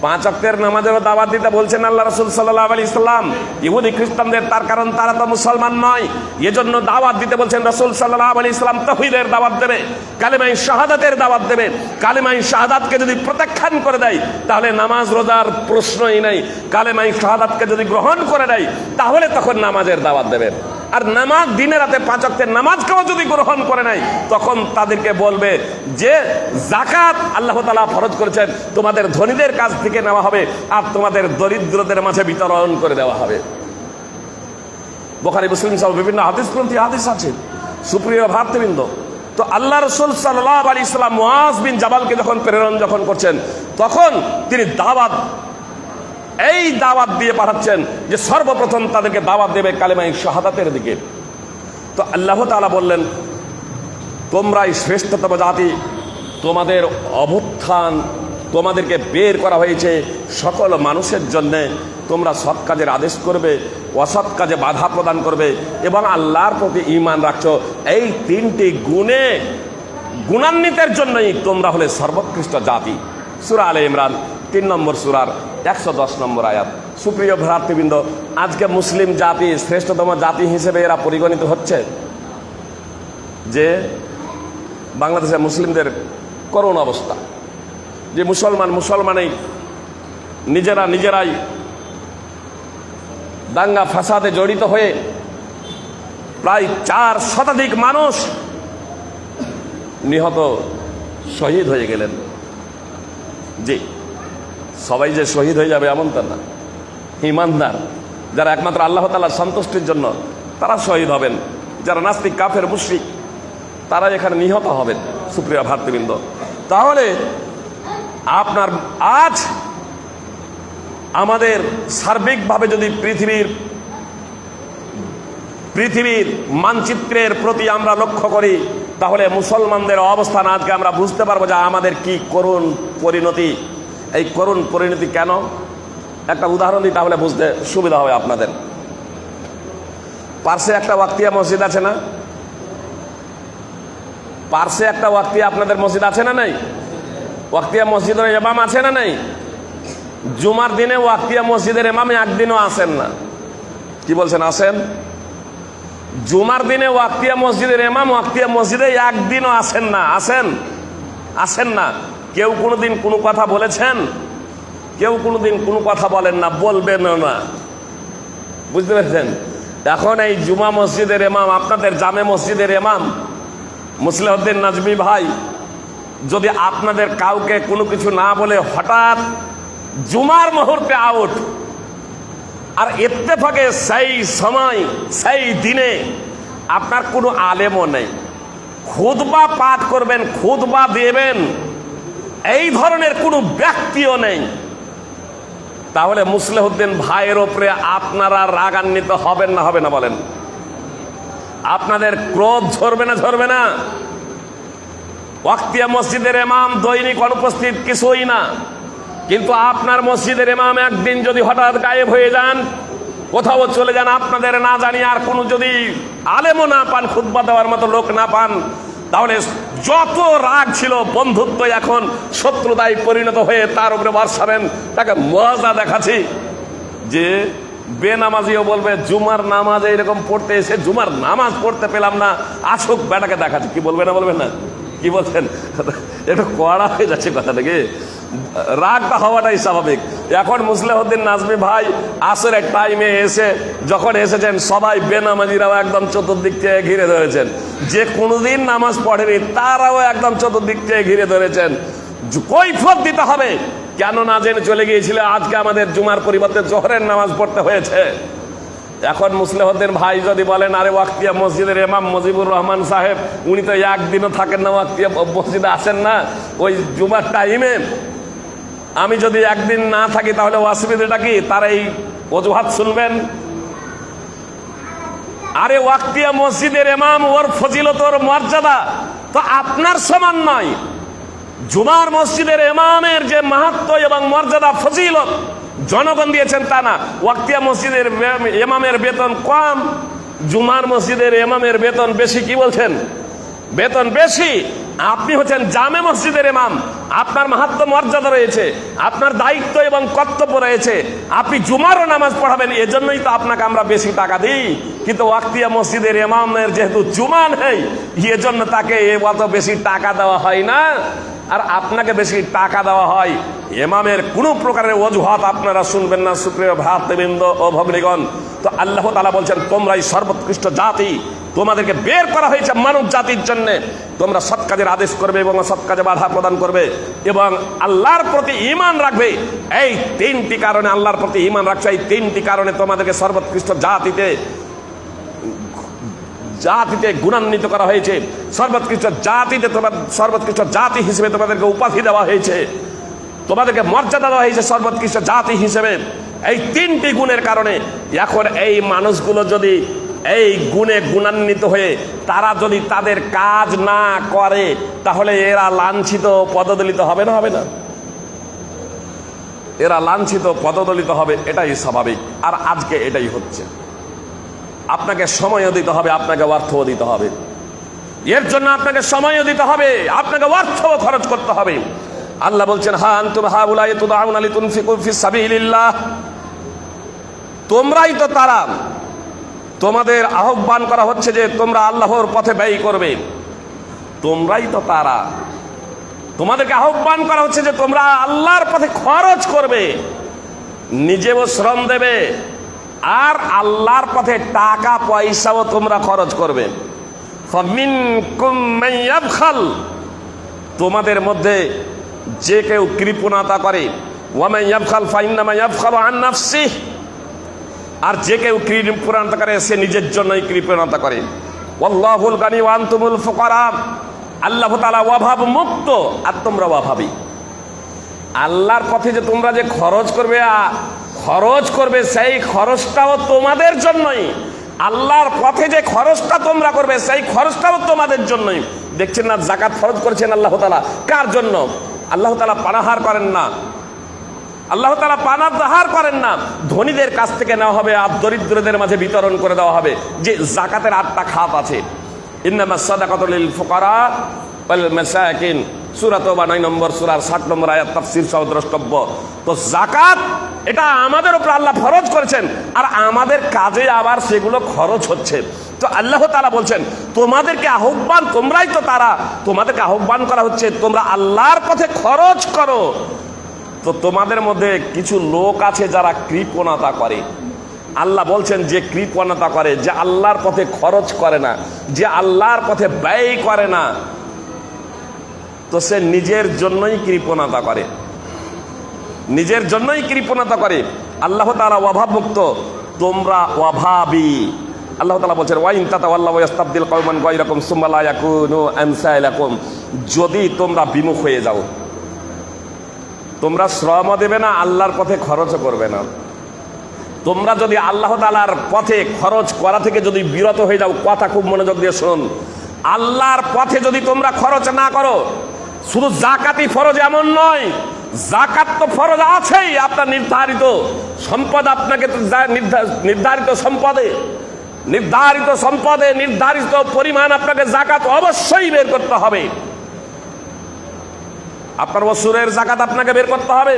5 ওয়াক্তের নামাজেরও দাওয়াত দিতে বলছেন আল্লাহ রাসূল সাল্লাল্লাহু আলাইহি সাল্লাম ইহুদি খ্রিস্টানদের, তার কারণ তারা তো মুসলমান নয়, এজন্য দাওয়াত দিতে বলছেন রাসূল সাল্লাল্লাহু আলাইহি সাল্লাম। তাওহীদের দাওয়াত দেবে, কালেমায়ে শাহাদাতের দাওয়াত দেবে। কালেমায়ে শাহাদাতকে যদি প্রত্যাখ্যান করে দেয় তাহলে নামাজ রোজার প্রশ্নই নাই। কালেমায়ে শাহাদাতকে যদি গ্রহণ করে দেয় তাহলে তখন নামাজের দাওয়াত দেবে। আর নামাজ দিনে রাতে 5 ওয়াক্তের নামাজকেও যদি গ্রহণ করে নেয় তখন তাদেরকে বলবে যে যাকাত আল্লাহ তাআলা ফরজ করেছেন, তোমাদের ধনীদের কাছ থেকে নেওয়া হবে আর তোমাদের দরিদ্রদের মাঝে বিতরণ করে দেওয়া হবে। বুখারী মুসলিম সহ বিভিন্ন হাদিস গ্রন্থে হাদিস আছে। সুপ্রিয় ভাতৃবৃন্দ, তো আল্লাহ রাসূল সাল্লাল্লাহু আলাইহি সাল্লাম মুআজ বিন জাবালকে যখন প্রেরণ করছেন, তখন তিনি এই দাওয়াত দিয়ে পাঠাচ্ছেন যে সর্বপ্রথম তাদেরকে দাওয়াত দেবে কালেমায়ে শাহাদাতের দিকে। তো আল্লাহ তাআলা বললেন, তোমরাই শ্রেষ্ঠতম জাতি, তোমাদের অভ্যুত্থান, তোমাদেরকে বের করা হয়েছে সকল মানুষের জন্যে। তোমরা সৎ কাজের আদেশ করবে, অসৎ কাজে বাধা প্রদান করবে এবং আল্লাহর প্রতি ঈমান রাখছো। এই 3টি গুণান্বিতের জন্যই তোমরা হলে সর্বোৎকৃষ্ট জাতি। সূরা আলে ইমরান 3 নম্বর সূরার 110 নম্বর আয়াত। সুপ্রিয় ভ্রাতৃবৃন্দ, আজকে মুসলিম জাতি শ্রেষ্ঠতম জাতি হিসেবে এরা পরিগণিত হচ্ছে। যে বাংলাদেশের মুসলিমদের করুণ অবস্থা, যে মুসলমানেই নিজেরাই দাঙ্গা ফাসাদে জড়িত হয়ে প্রায় 4 শতাধিক মানুষ নিহত, শহীদ হয়ে গেলেন। জি, সবাই যে শহীদ হয়ে যাবে এমন তা না। ঈমানদার যারা একমাত্র আল্লাহ তাআলার সন্তুষ্টির জন্য, তারা শহীদ হবেন। যারা নাস্তিক, কাফের, মুশরিক, তারা এখানে নিহত হবেন। সুপ্রিয় ভাতৃবৃন্দ, তাহলে আপনার আজ আমাদের সার্বিকভাবে যদি পৃথিবীর মানচিত্রের প্রতি আমরা লক্ষ্য করি, তাহলে মুসলমানদের অবস্থান আজকে আমরা বুঝতে পারবো যে আমাদের কি করুণ পরিণতি। এই করুণ পরিণতি কেন? একটা উদাহরণ দিই, তাহলে বুঝতে সুবিধা হবে আপনাদের। পার্শ্বে একটা ওয়াক্তিয়া মসজিদ আছে না? পার্শ্বে একটা ওয়াক্তিয়া আপনাদের মসজিদ আছে না নাই? ওয়াক্তিয়া মসজিদের ইমাম আছে না নাই? জুমার দিনে ওয়াক্তিয়া মসজিদের ইমাম একদিনও আসেন না। কি বলছেন, আসেন? জুমার দিনে ওয়াক্তিয়া মসজিদের ইমাম ওয়াক্তিয়া মসজিদে একদিনও আসেন না। আসেন না। কেউ কোনোদিন কোনো কথা বলেছেন? কেউ কোনোদিন কোনো কথা বলেন না, বলবেন না। বুঝতে পেরেছেন? এখন এই জুমা মসজিদের ইমাম, আপনাদের জামে মসজিদের ইমাম মুসলিউদ্দিন নাজমি ভাই যদি আপনাদের কাউকে কোনো কিছু না বলে হঠাৎ জুমার মুহূর্তে আউট, আর ইত্তেফাকে সেই সময় সেই দিনে আপনার কোনো আলেমও নেই, খুতবা পাঠ করবেন, খুতবা দেবেন, এই ধরনের কোনো ব্যক্তিও নেই, তাহলে মুসলিউদ্দিন ভাইয়ের ওপরে আপনারা রাগান্বিত হবেন না? হবে না বলেন? আপনাদের ক্রোধ ঝরবে না? ওয়াক্তিয়া মসজিদের ইমাম দৈনিক অনুপস্থিত কিছুই না, কিন্তু আপনার মসজিদের ইমাম একদিন যদি হঠাৎ গায়েব হয়ে যান, কোথাও চলে যান, আপনাদের না জানি আর কোনো যদি আলেমও না পান, খুতবা দেওয়ার মতো লোক না পান, তাহলে যত রাগ ছিল বন্ধুত্ব এখন শত্রুতায় পরিণত হয়ে তার উপরে বর্ষাবেন। তাকে মজা দেখাচ্ছি যে বেনামাজিও বলবে জুমার নামাজ এইরকম পড়তে এসে জুমার নামাজ পড়তে পেলাম না, আসুক বেটাকে দেখাচ্ছি। কি বলবে না? বলবেন না? কি বলছেন? একটু কড়া হয়ে যাচ্ছে কথা থেকে, রাগটা হওয়াটাই স্বাভাবিক। এখন মুসলিউদ্দিন নাজমি ভাই আসরের টাইমে এসে যখন এসেছেন, সবাই বেনামাজিরাও একদম চতুর্দিক থেকে ঘিরে ধরেছেন, যে কোনোদিন নামাজ পড়েনি তারাও একদম চতুর্দিক থেকে ঘিরে ধরেছেন। কৈফিয়ত দিতে হবে, কেন না জেনে চলে গিয়েছিল, আজকে আমাদের জুমার পরিবর্তে জোহরের নামাজ পড়তে হয়েছে। এখন মুসলিহদ্দিন ভাই যদি বলেন আরে ওয়াক্তিয়া মসজিদের ইমাম মুজিবুর রহমান সাহেব উনি তো একদিনও থাকেন না, ওয়াক্তিয়া মসজিদে আসেন না ওই জুমার টাইমে, আমি যদি একদিন না থাকি তাহলে অসুবিধাটা কি? তার এই অজুহাত শুনবেন? আরে ওয়াক্তিয়া মসজিদের ইমাম, ওর ফজিলত, ওর মর্যাদা তো আপনার সমান নয়। জুমার মসজিদের ইমামের যে মাহাত্ম্য এবং মর্যাদা ফজিলত জনগণ দিয়েছেন তা না। ওয়াক্তিয়া মসজিদের ইমামের বেতন কম, জুমার মসজিদের ইমামের বেতন বেশি। কি বলছেন? বেতন বেশি। আপনি হচ্ছেন জামে মসজিদের ইমাম, আপনার মাহাত্ম্য মর্যাদা রয়েছে, আপনার দায়িত্ব এবং কর্তব্য রয়েছে, আপনি জুমারও নামাজ পড়াবেন, এজন্যই তো আপনাকে আমরা বেশি টাকা দিই। কিন্তু ওয়াক্তিয়া মসজিদের ইমামের যেহেতু জুমা নেই, এজন্য তাকে অত বেশি টাকা দেওয়া হয় না, আর আপনাকে বেশি টাকা দেওয়া হয়। ইমামের কোনো প্রকারের অজুহাত আপনারা শুনবেন না সুপ্রিয় ভ্রাতৃবৃন্দ ও ভগ্নীগণ। তো আল্লাহ তাআলা বলছেন তোমরাই সর্বোৎকৃষ্ট জাতি, তোমাদেরকে বের করা হয়েছে মানব জাতির জন্য। তোমরা সৎ কাজের আদেশ করবে এবং অসৎ কাজে বাধা প্রদান করবে এবং আল্লাহর প্রতি ঈমান রাখবে। এই তিনটি কারণে আল্লাহর প্রতি ঈমান রাখছে, এই তিনটি কারণে তোমাদেরকে সর্বোৎকৃষ্ট জাতিতে গুণান্বিত করা হয়েছে। সর্বোৎকৃষ্ট জাতিতে সর্বোৎকৃষ্ট জাতি হিসেবে তোমাদেরকে উপাধি দেওয়া হয়েছে, তোমাদেরকে মর্যাদা দেওয়া হয়েছে সর্বোৎকৃষ্ট জাতি হিসেবে, এই তিনটি গুণের কারণে। এখন এই মানুষগুলো যদি এই গুণে গুণান্বিত হয়ে তারা যদি তাদের কাজ না করে, তাহলে এরা লাঞ্ছিত পদদলিত হবে না? হবে না? এরা লাঞ্ছিত পদদলিত হবে, এটাই স্বাভাবিক। আর আজকে এটাই হচ্ছে। আপনাকে সময়ও দিতে হবে, আপনাকে অর্থও দিতে হবে। এর জন্য আপনাকে সময়ও দিতে হবে, আপনাকে অর্থও খরচ করতে হবে। আল্লাহ বলছেন হা আনতুম হাউলাই তুদআউনা লিতুনফিকু ফিস সাবিলিল্লাহ, তোমরাই তো তারা, তোমাদের আহ্বান করা হচ্ছে যে তোমরা আল্লাহর পথে ব্যয় করবে। তোমরাই তো তারা, তোমাদেরকে আহ্বান করা হচ্ছে যে তোমরা আল্লাহর পথে খরচ করবে, নিজেও শ্রম দেবে আর আল্লাহর পথে টাকা পয়সাও তোমরা খরচ করবে। ফামিনকুম মান ইয়াবখাল, তোমাদের মধ্যে যে কেউ কৃপণতা করে, ওয়া মান ইয়াবখাল ফাইন্নামা ইয়াবখালু আন নাফসিহি, আর যে কেউ কৃপণতা করে সে নিজের জন্যই কৃপণতা করে। ওয়াল্লাহুল গানি ওয়া আনতুমুল ফুকারা, আল্লাহ তাআলা অভাব মুক্ত আর তোমরা অভাবী। আল্লাহর পথে যে তোমরা যে খরচ করবে সেই খরচটাও তোমাদের জন্যই। আল্লাহর পথে যে খরচটা তোমরা করবে সেই খরচটাও তোমাদের জন্যই। দেখছেন না যাকাত ফরজ করেছেন আল্লাহ তাআলা, কার জন্য? আল্লাহ তাআলা পানাহার করেন না, আল্লাহ তাআলা পানাহার করেন না, ধনীদের কাছ থেকে নেওয়া হবে আর দরিদ্রদের মাঝে বিতরণ করে দেওয়া হবে। যে যাকাতের 8টা খাত আছে, ইন্নামাস সাদাকাতু লিল ফুকারা ওয়াল মাসাকিন, সূরা তাওবা 9 নম্বর সূরার 60 নম্বর আয়াত তাফসীর সহ দ্রষ্টব্য। তো যাকাত এটা আমাদের উপর আল্লাহ ফরজ করেছেন, আর আমাদের কাজে আবার সেগুলো খরচ হচ্ছে। তো আল্লাহ তাআলা বলছেন তোমাদেরকে আহ্বান, তোমরাই তো তারা, তোমাদেরকে আহ্বান করা হচ্ছে তোমরা আল্লাহর পথে খরচ করো। তো তোমাদের মধ্যে কিছু লোক আছে যারা কৃপণতা করে। আল্লাহ বলছেন যে কৃপণতা করে, যে আল্লাহর পথে খরচ করে না, যে আল্লাহর পথে ব্যয় করে না, তো সে নিজের জন্যই কৃপণতা করে, নিজের জন্যই কৃপণতা করে। আল্লাহ তাআলা অভাব মুক্ত, তোমরা অভাবী। আল্লাহ তাআলা বলছেন ওয়া ইন তাতাওয়াল্লাউ ইয়াস্তাবদিল কওমান গায়রাকুম সুম্মা লা ইয়াকুনু আমসালাকুম, যদি তোমরা বিমুখ হয়ে যাও, তোমরা শ্রমও দেবে না, আল্লাহর পথে খরচও করবে না, তোমরা যদি আল্লাহ তাআলার পথে খরচ করা থেকে যদি বিরত হয়ে যাও, কথা খুব মনোযোগ দিয়ে শুনুন, আল্লাহর পথে যদি তোমরা খরচ না করো, শুধু যাকাতই ফরজ এমন নয়, যাকাত তো ফরজ আছেই, আপনার নির্ধারিত সম্পদ, আপনাকে নির্ধারিত সম্পদে নির্ধারিত পরিমাণ আপনাকে যাকাত অবশ্যই বের করতে হবে। আপনার বছরের যাকাত আপনাকে বের করতে হবে।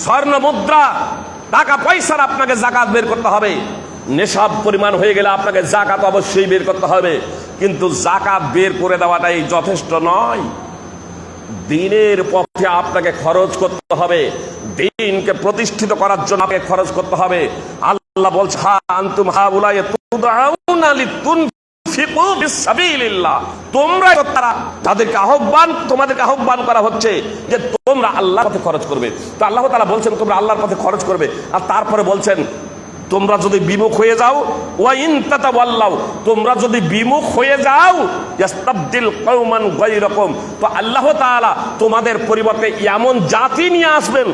স্বর্ণ মুদ্রা, টাকা পয়সার আপনাকে যাকাত বের করতে হবে। নেশাব পরিমাণ হয়ে গেলে আপনাকে যাকাত অবশ্যই বের করতে হবে। কিন্তু যাকাত বের করে দেওয়াটাই যথেষ্ট নয়, দ্বীনের পথে আপনাকে খরচ করতে হবে, দ্বীনকে প্রতিষ্ঠিত করার জন্য আপনাকে খরচ করতে হবে। আল্লাহ বলছে হা আনতুম হাউলাই তুদআউনা লিতুনফিকু ফিস সাবিলিল্লাহ, তোমরা তারা যাদেরকে তোমাদেরকে আহ্বান করা হচ্ছে যে তোমরা আল্লাহর পথে খরচ করবে। তো আল্লাহ তাআলা বলছেন তোমরা আল্লাহর পথে খরচ করবে, আর তারপরে বলছেন তোমরা যদি বিমুখ হয়ে যাও, ওয়া ইন তাতাওয়াল্লাউ, তোমরা যদি বিমুখ হয়ে যাও, ইস্তাবদিল কওমান গায়রাকুম, তো আল্লাহ তাআলা তোমাদের পরিবর্তে এমন জাতি নিয়ে আসবেন,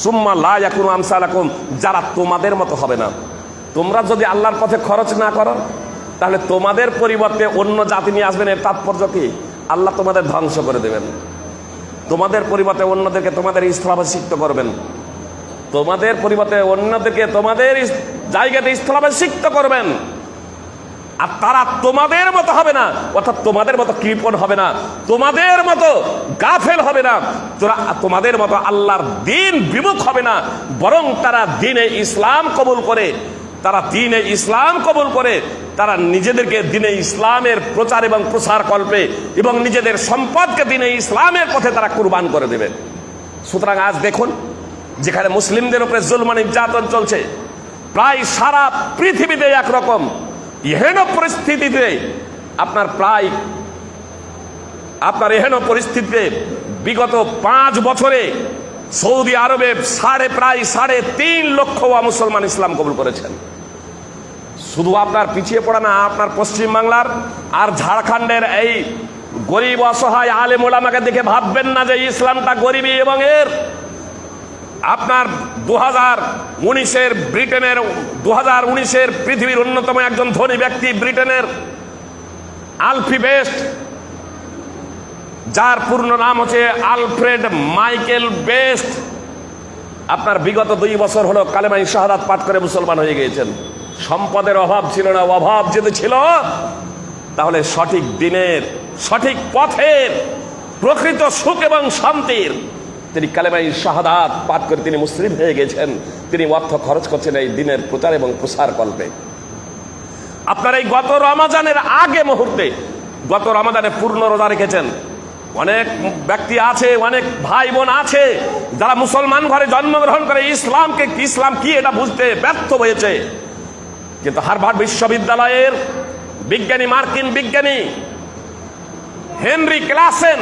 সুম্মা লা ইয়াকুনু আমসালাকুম, যারা তোমাদের মতো হবে না। তোমরা যদি আল্লাহর পথে খরচ না করো, তাহলে তোমাদের পরিবর্তে অন্য জাতি নিয়ে আসবেন। এর তাৎপর্য কি? আল্লাহ তোমাদের ধ্বংস করে দেবেন। তোমাদের পরিবর্তে অন্যদেরকে তোমাদের স্থলাভিষিক্ত করবেন, তোমাদের পরিবর্তে অন্যদেরকে তোমাদের জায়গাতে স্থলাভিষিক্ত করবেন। আর তারা তোমাদের মতো হবে না, অর্থাৎ তোমাদের মতো কৃপণ হবে না, তোমাদের মতো গাফেল হবে না, তোমাদের মতো আল্লাহর দ্বীন বিমুখ হবে না, বরং তারা দ্বীনে ইসলাম কবুল করে, তারা নিজেদেরকে দ্বীনে ইসলামের প্রচার এবং প্রসার কল্পে এবং নিজেদের সম্পদকে দ্বীনে ইসলামের পথে তারা কুরবান করে দেবে। সুতরাং আজ দেখুন, যেখানে মুসলিমদের উপরে জুলম নির্যাতন চলছে, প্রায় সারা পৃথিবীতে একরকম এহেন পরিস্থিতিতে আপনার এহেন পরিস্থিতিতে বিগত 5 বছরে সৌদি আরবে প্রায় 3.5 লক্ষ মুসলমান ইসলাম কবুল করেছেন। শুধু আপনার পিছিয়ে পড়া না, আপনার পশ্চিম বাংলার আর ঝাড়খণ্ডের এই গরিব অসহায় আলেম ওলামাকে দেখে ভাববেন না যে ইসলামটা গরিবী। এবং এর আপনার 2019-এর পৃথিবীর অন্যতম একজন ধনী ব্যক্তি, ব্রিটেনের আলফি বেস্ট, যার পূর্ণ নাম হচ্ছে আলফ্রেড মাইকেল বেস্ট, আপনার বিগত 2 বছর হলো কালেমায়ে শাহাদাত পাঠ করে মুসলমান হয়ে গিয়েছেন। সম্পদের অভাব ছিল না, অভাব যদি ছিল তাহলে সঠিক দিনের, সঠিক পথের, প্রকৃত সুখ এবং শান্তির তিনি কালেমায়ে শাহাদাত পাঠ করে তিনি মুসলিম হয়ে গেছেন। তিনি অর্থ খরচ করছেন এই দিনের প্রচার এবং প্রসার কল্পে। আপনার এই গত রমাজানের আগে মুহূর্তে, গত রমাজানে পূর্ণ রোজা রেখেছেন অনেক ব্যক্তি আছে, অনেক ভাই বোন আছে যারা মুসলমান ঘরে জন্মগ্রহণ করে ইসলাম কি এটা বুঝতে ব্যর্থ হয়েছে। কিন্তু হার্ভার্ড বিশ্ববিদ্যালয়ের মার্কিন বিজ্ঞানী হেনরি ক্লাসেন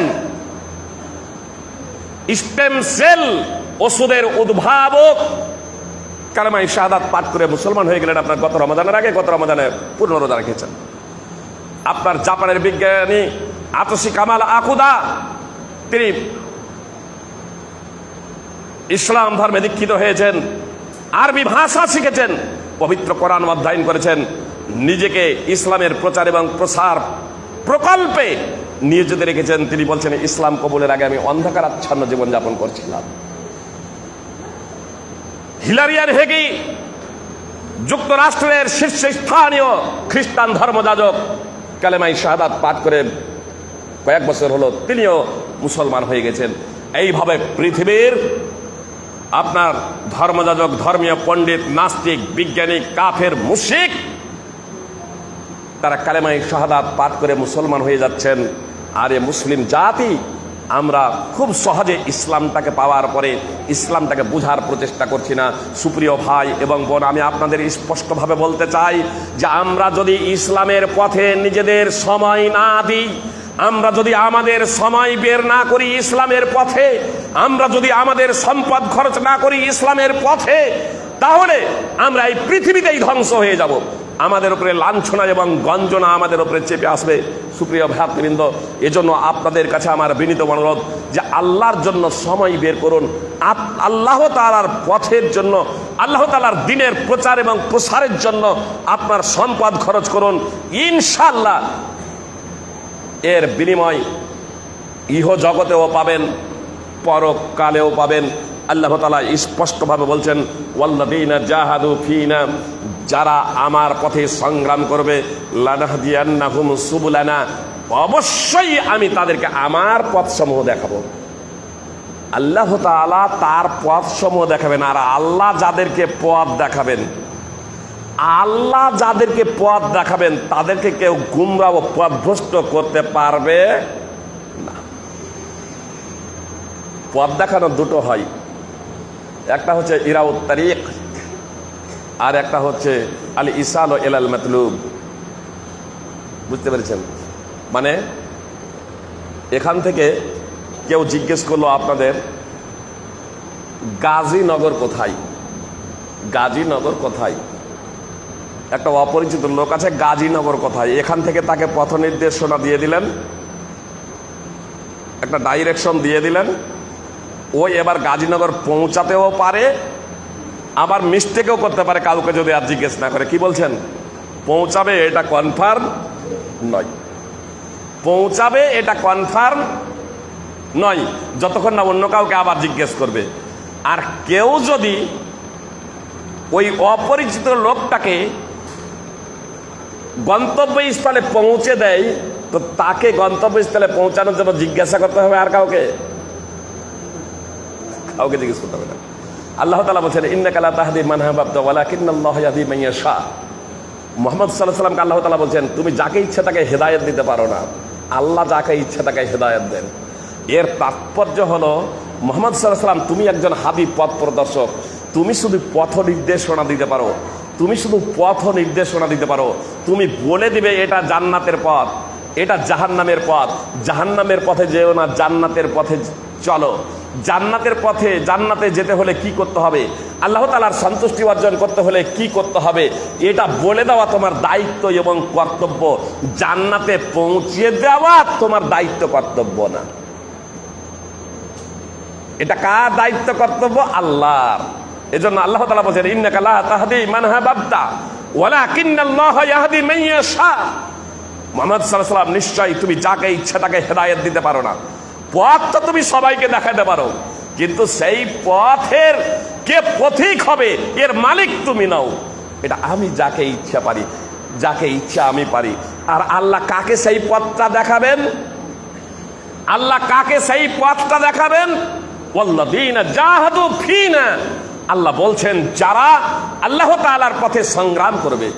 স্টেম সেল ওষুধের উদ্ভাবক কালেমায়ে শাহাদাত পাঠ করে মুসলমান হয়ে গেলেন আপনার গত রমাজানের আগে। গত রমাজানে পূর্ণ রোজা রেখেছেন। আপনার জাপানের বিজ্ঞানী আতোশি কামাল আকুদা, তিনি ইসলাম ধর্মে দীক্ষিত হয়েছেন, আরবি ভাষা শিখেছেন, পবিত্র কোরআন অধ্যয়ন করেছেন, নিজেকে ইসলামের প্রচার এবং প্রসার প্রকল্পে নিয়োজিত রেখেছেন। তিনি বলছেন, ইসলাম কবুলের আগে আমি অন্ধকারাচ্ছন্ন জীবনযাপন করছিলাম। হিলারিয়ান হেগি, যুক্তরাষ্ট্রের শীর্ষস্থানীয় খ্রিস্টান ধর্মযাজক, কালেমায়ে শাহাদাত পাঠ করে কয়েক বছর হলো তিনিও মুসলমান হয়ে গেছেন। এইভাবে পৃথিবীর আপনার ধর্মযাজক, ধর্মীয় পণ্ডিত, নাস্তিক, বিজ্ঞানী, কাফের, মুশরিক, তারা কালেমায়ে শাহাদাত পাঠ করে মুসলমান হয়ে যাচ্ছেন। আর এ মুসলিম জাতি আমরা খুব সহজে ইসলামটাকে পাওয়ার পরে ইসলামটাকে বোঝার প্রচেষ্টা করছি না। সুপ্রিয় ভাই এবং বোন, আমি আপনাদের স্পষ্টভাবে বলতে চাই যে আমরা যদি ইসলামের পথে নিজেদের সময় না দিই, আমরা যদি আমাদের সময় বের না করি ইসলামের পথে, আমরা যদি আমাদের সম্পদ খরচ না করি ইসলামের পথে, তাহলে আমরা এই পৃথিবীতেই ধ্বংস হয়ে যাব। আমাদের উপরে লাঞ্ছনা এবং গঞ্জনা আমাদের উপরে চেপে আসবে। সুপ্রিয় ভ্রাতৃবৃন্দ, এজন্য আপনাদের কাছে আমার বিনীত অনুরোধ যে আল্লাহর জন্য সময় বের করুন, আল্লাহ তাআলার পথের জন্য, আল্লাহ তাআলার দ্বীনের প্রচার এবং প্রসারের জন্য আপনার সম্পদ খরচ করুন। ইনশাআল্লাহ এর বিনিময় ইহ জগতেও পাবেন, পরকালেও পাবেন। আল্লাহ তাআলা স্পষ্টভাবে বলছেন, ওয়াল্লাযীনা জাহাদু ফীনা, যারা আমার পথে সংগ্রাম করবে, লানাহদিয়ান্নাহুম সুবুলানা, অবশ্যই আমি তাদেরকে আমার পথসমূহ দেখাবো। আল্লাহ তাআলা তার পথসমূহ দেখাবেন। আর আল্লাহ যাদেরকে পথ দেখাবেন, আল্লাহ যাদেরকে পথ দেখাবেন তাদেরকে কেউ গুমরাহ ও পথভ্রষ্ট করতে পারবে না। পথ দেখানো দুটো হয়, একটা হচ্ছে ইরাউত তারিক, আর একটা হচ্ছে আল ইসাল ইলাল মাতলুব। বুঝতে পেরেছেন? মানে এখান থেকে কেউ জিজ্ঞেস করলো আপনাদের গাজীনগর কোথায়, গাজীনগর কোথায়? একটা অপরিচিত লোক আছে গাজীনগর কোথায়, এখান থেকে তাকে পথ নির্দেশনা দিয়ে দিলেন, একটা ডাইরেকশন দিয়ে দিলেন, ও এবার গাজীনগর পৌঁছাতেও পারে, আবার মিস্টেকও করতে পারে কাউকে যদি আর জিজ্ঞেস না করে। কি বলছেন? পৌঁছাবে এটা কনফার্ম নয়, পৌঁছাবে এটা কনফার্ম নয় যতক্ষণ না অন্য কাউকে আবার জিজ্ঞেস করবে। আর কেউ যদি ওই অপরিচিত লোকটাকে গন্তব্যস্থলে পৌঁছে দেয়, তো তাকে গন্তব্যস্থলে পৌঁছানোর জন্য জিজ্ঞাসা করতে হবে আর কাউকে জিজ্ঞেস করতে হবে না। আল্লাহ তাআলা বলছেন ইন্নাকা লা তাহদি মান আহবাবতা ওয়ালাকিন্নাল্লাহা ইয়াহদি মান ইয়াশা। মুহাম্মদ সাল্লাল্লাহু আলাইহি ওয়াসাল্লামকে আল্লাহ তাআলা বলছেন তুমি যাকে ইচ্ছা তাকে হেদায়েত দিতে পারো না, আল্লাহ যাকে ইচ্ছা তাকে হেদায়েত দেন। এর তাৎপর্য হলো মুহাম্মদ সাল্লাল্লাহু আলাইহি ওয়াসাল্লাম তুমি একজন হাবি পথ প্রদর্শক, তুমি শুধু পথ নির্দেশনা দিতে পারো, তুমি শুধু পথ নির্দেশনা দিতে পারো। তুমি বলে দিবে এটা জান্নাতের পথ, এটা জাহান্নামের পথ, জাহান্নামের পথে যেও না, জান্নাতের পথে চলো। জান্নাতের পথে, জান্নাতে যেতে হলে কি করতে হবে, আল্লাহ তাআলার সন্তুষ্টি অর্জন করতে হলে কি করতে হবে, এটা বলে দেওয়া তোমার দায়িত্ব এবং কর্তব্য। জান্নাতে পৌঁছে দেওয়া তোমার দায়িত্ব কর্তব্য না। এটা কার দায়িত্ব কর্তব্য? আল্লাহর। এজন্য আল্লাহ তাআলা বলেন ইন্নাকা লা তাহদি মান আহবাবতা ওয়ালাকিন্নাল্লাহা ইয়াহদি মান ইয়াশা। মুহাম্মদ সাল্লাল্লাহু আলাইহি ওয়াসাল্লাম নিশ্চয়ই তুমি যাকে ইচ্ছা তাকে হেদায়েত দিতে পারো না। পথ তো তুমি সবাইকে দেখাতে পারো, কিন্তু সেই পথের কে পথিক হবে এর মালিক তুমি নাও। এটা আমি যাকে ইচ্ছা পারি, যাকে ইচ্ছা আমি পারি। আর আল্লাহ কাকে সেই পথটা দেখাবেন? আল্লাহ কাকে সেই পথটা দেখাবেন? ওয়াল্লাযীনা জাহাদু ফীনা। আল্লাহ বলছেন যারা আল্লাহ তাআলার পথে সংগ্রাম করবে,